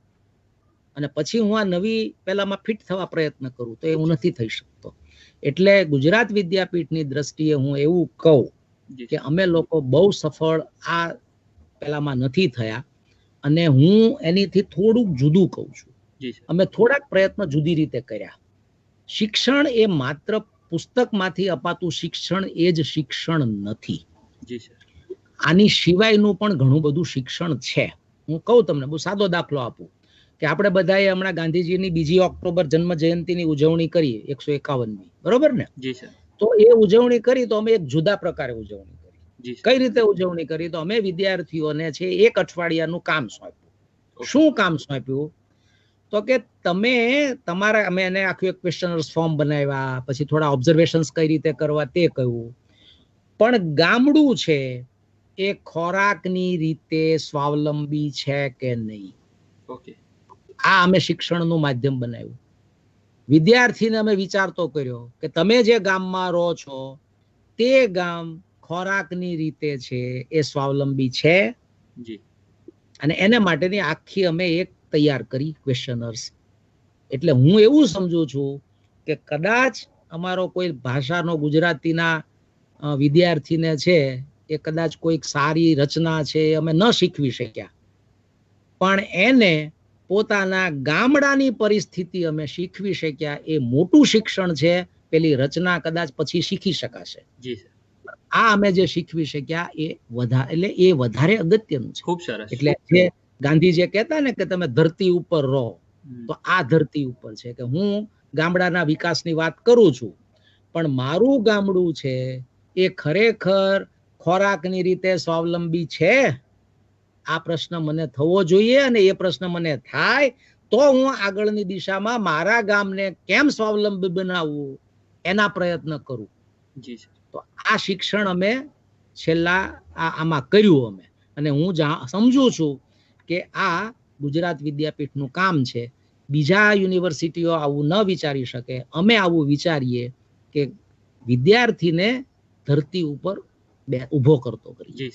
અને પછી હું આ નવી પહેલામાં ફિટ થવા પ્રયત્ન કરું તો એવું નથી થઈ શકતો. એટલે ગુજરાત વિદ્યાપીઠની દ્રષ્ટિએ હું એવું કહું કે અમે લોકો બહુ સફળ આ પહેલામાં નથી થયા, અને હું એનીથી થોડુંક જુદું કહું છું. અમે થોડાક પ્રયત્ન જુદી રીતે કર્યા. શિક્ષણ એ માત્ર પુસ્તકમાંથી અપાતું શિક્ષણ એ જ શિક્ષણ નથી. આની સિવાયનું પણ ઘણું બધું શિક્ષણ છે. હું કહું તમને, બહુ સાદો દાખલો આપું કે આપણે બધાએ હમણાં ગાંધીજીની 2 ઓક્ટોબર જન્મ જયંતિની ઉજવણી કરી 151મી, બરોબર ને? તો એ ઉજવણી કરી તો અમે એક જુદા પ્રકારે ઉજવણી કરી. કઈ રીતે ઉજવણી કરી? તો અમે વિદ્યાર્થીઓને છે 1 અઠવાડિયાનું કામ સોંપ્યું. શું કામ સોંપ્યું? તો કે તમે તમારા, અમે એને આખું એક ક્વેશ્ચનર્સ ફોર્મ બનાવ્યા, પછી થોડા ઓબ્ઝર્વેશન્સ કઈ રીતે કરવા તે કહ્યું. પણ ગામડું છે એ ખોરાકની રીતે સ્વાવલંબી છે કે નહીં, આ અમે શિક્ષણનું માધ્યમ બનાવ્યું. વિદ્યાર્થીને અમે વિચારતો કર્યો કે તમે જે ગામમાં રહો છો તે ગામ ખોરાકની રીતે છે એ સ્વાવલંબી છે, અને એને માટેની આખી અમે એક તૈયાર કરી ક્વેશ્ચનર્સ. એટલે હું એવું સમજુ છું કે કદાચ અમારો કોઈ ભાષાનો ગુજરાતીના વિદ્યાર્થીને છે એ કદાચ કોઈક સારી રચના છે અમે ન શીખવી શક્યા, પણ એને પોતાના ગામડાની પરિસ્થિતિ અમે શીખવી શક્યા. એ મોટું શિક્ષણ છે. પેલી રચના કદાચ પછી શીખી શકાશે. આ અમે જે શીખવી શક્યા એ વધારે અગત્યનું છે. ખૂબ સરસ. એટલે જે ગાંધીજી કહેતા ને કે તમે ધરતી ઉપર રહો, તો આ ધરતી ઉપર છે કે હું ગામડાના વિકાસની વાત કરું છું, પણ મારું ગામડું છે એ ખરેખર ખોરાકની રીતે સ્વાવલંબી છે? આ પ્રશ્ન મને થવો જોઈએ, અને એ પ્રશ્ન મને થાય તો હું આગળની દિશામાં મારા ગામને કેમ સ્વાવલંબી બનાવવું એના પ્રયત્ન કરું. તો આ શિક્ષણ અમે છેલ્લા આમાં કર્યું અમે, અને હું સમજુ છું કે આ ગુજરાત વિદ્યાપીઠનું કામ છે. બીજા યુનિવર્સિટીઓ આવું ન વિચારી શકે, અમે આવું વિચારીએ કે વિદ્યાર્થીને ધરતી ઉપર ઉભો કરતો કરીએ.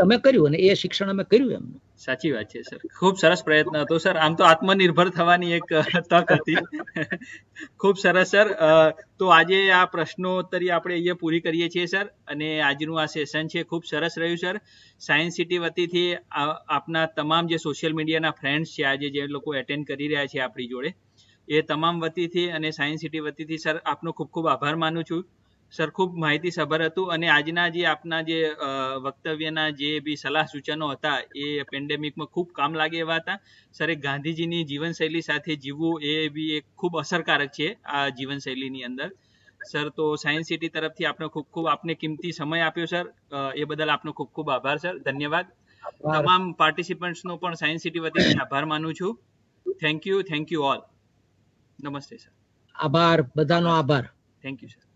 અમે કર્યું, અને એ શિક્ષણ અમે કર્યું એમનું. સાચી વાત છે સર, ખૂબ સરસ પ્રયત્ન હતો સર. આમ તો આત્મનિર્ભર થવાની એક તક હતી. ખૂબ સરસ સર. તો આજે આ પ્રશ્નોત્તરી આપણે અહીંયા પૂરી કરીએ છીએ સર, અને આજનું આ સેશન છે ખૂબ સરસ રહ્યું સર. સાયન્સ સિટી વતીથી આપના તમામ જે સોશિયલ મીડિયાના ફ્રેન્ડ્સ છે આજે જે લોકો એટેન્ડ કરી રહ્યા છે આપણી જોડે, એ તમામ વતીથી અને સાયન્સ સિટી વતીથી સર આપનો ખૂબ ખૂબ આભાર માનું છું સર. ખૂબ માહિતીસભર હતું, અને આજના જે આપના જે વક્તવ્યના જે બી સલાહ સૂચનો હતા એ પેન્ડેમિકમાં ખૂબ કામ લાગે એવા હતા સર. એક ગાંધીજીની જીવનશૈલી સાથે જીવવું એ બી એક ખૂબ અસરકારક છે આ જીવનશૈલીની અંદર સર. તો સાયન્સ સિટી તરફથી આપનો ખૂબ ખૂબ આપને કિંમતી સમય આપ્યો સર, એ બદલ આપનો ખૂબ ખૂબ આભાર સર. ધન્યવાદ. તમામ પાર્ટિસિપન્ટ્સનો પણ સાયન્સ સિટી વતીથી આભાર માનું છું. Thank you all. નમસ્તે સર. આભાર, બધાનો આભાર. Thank you sir.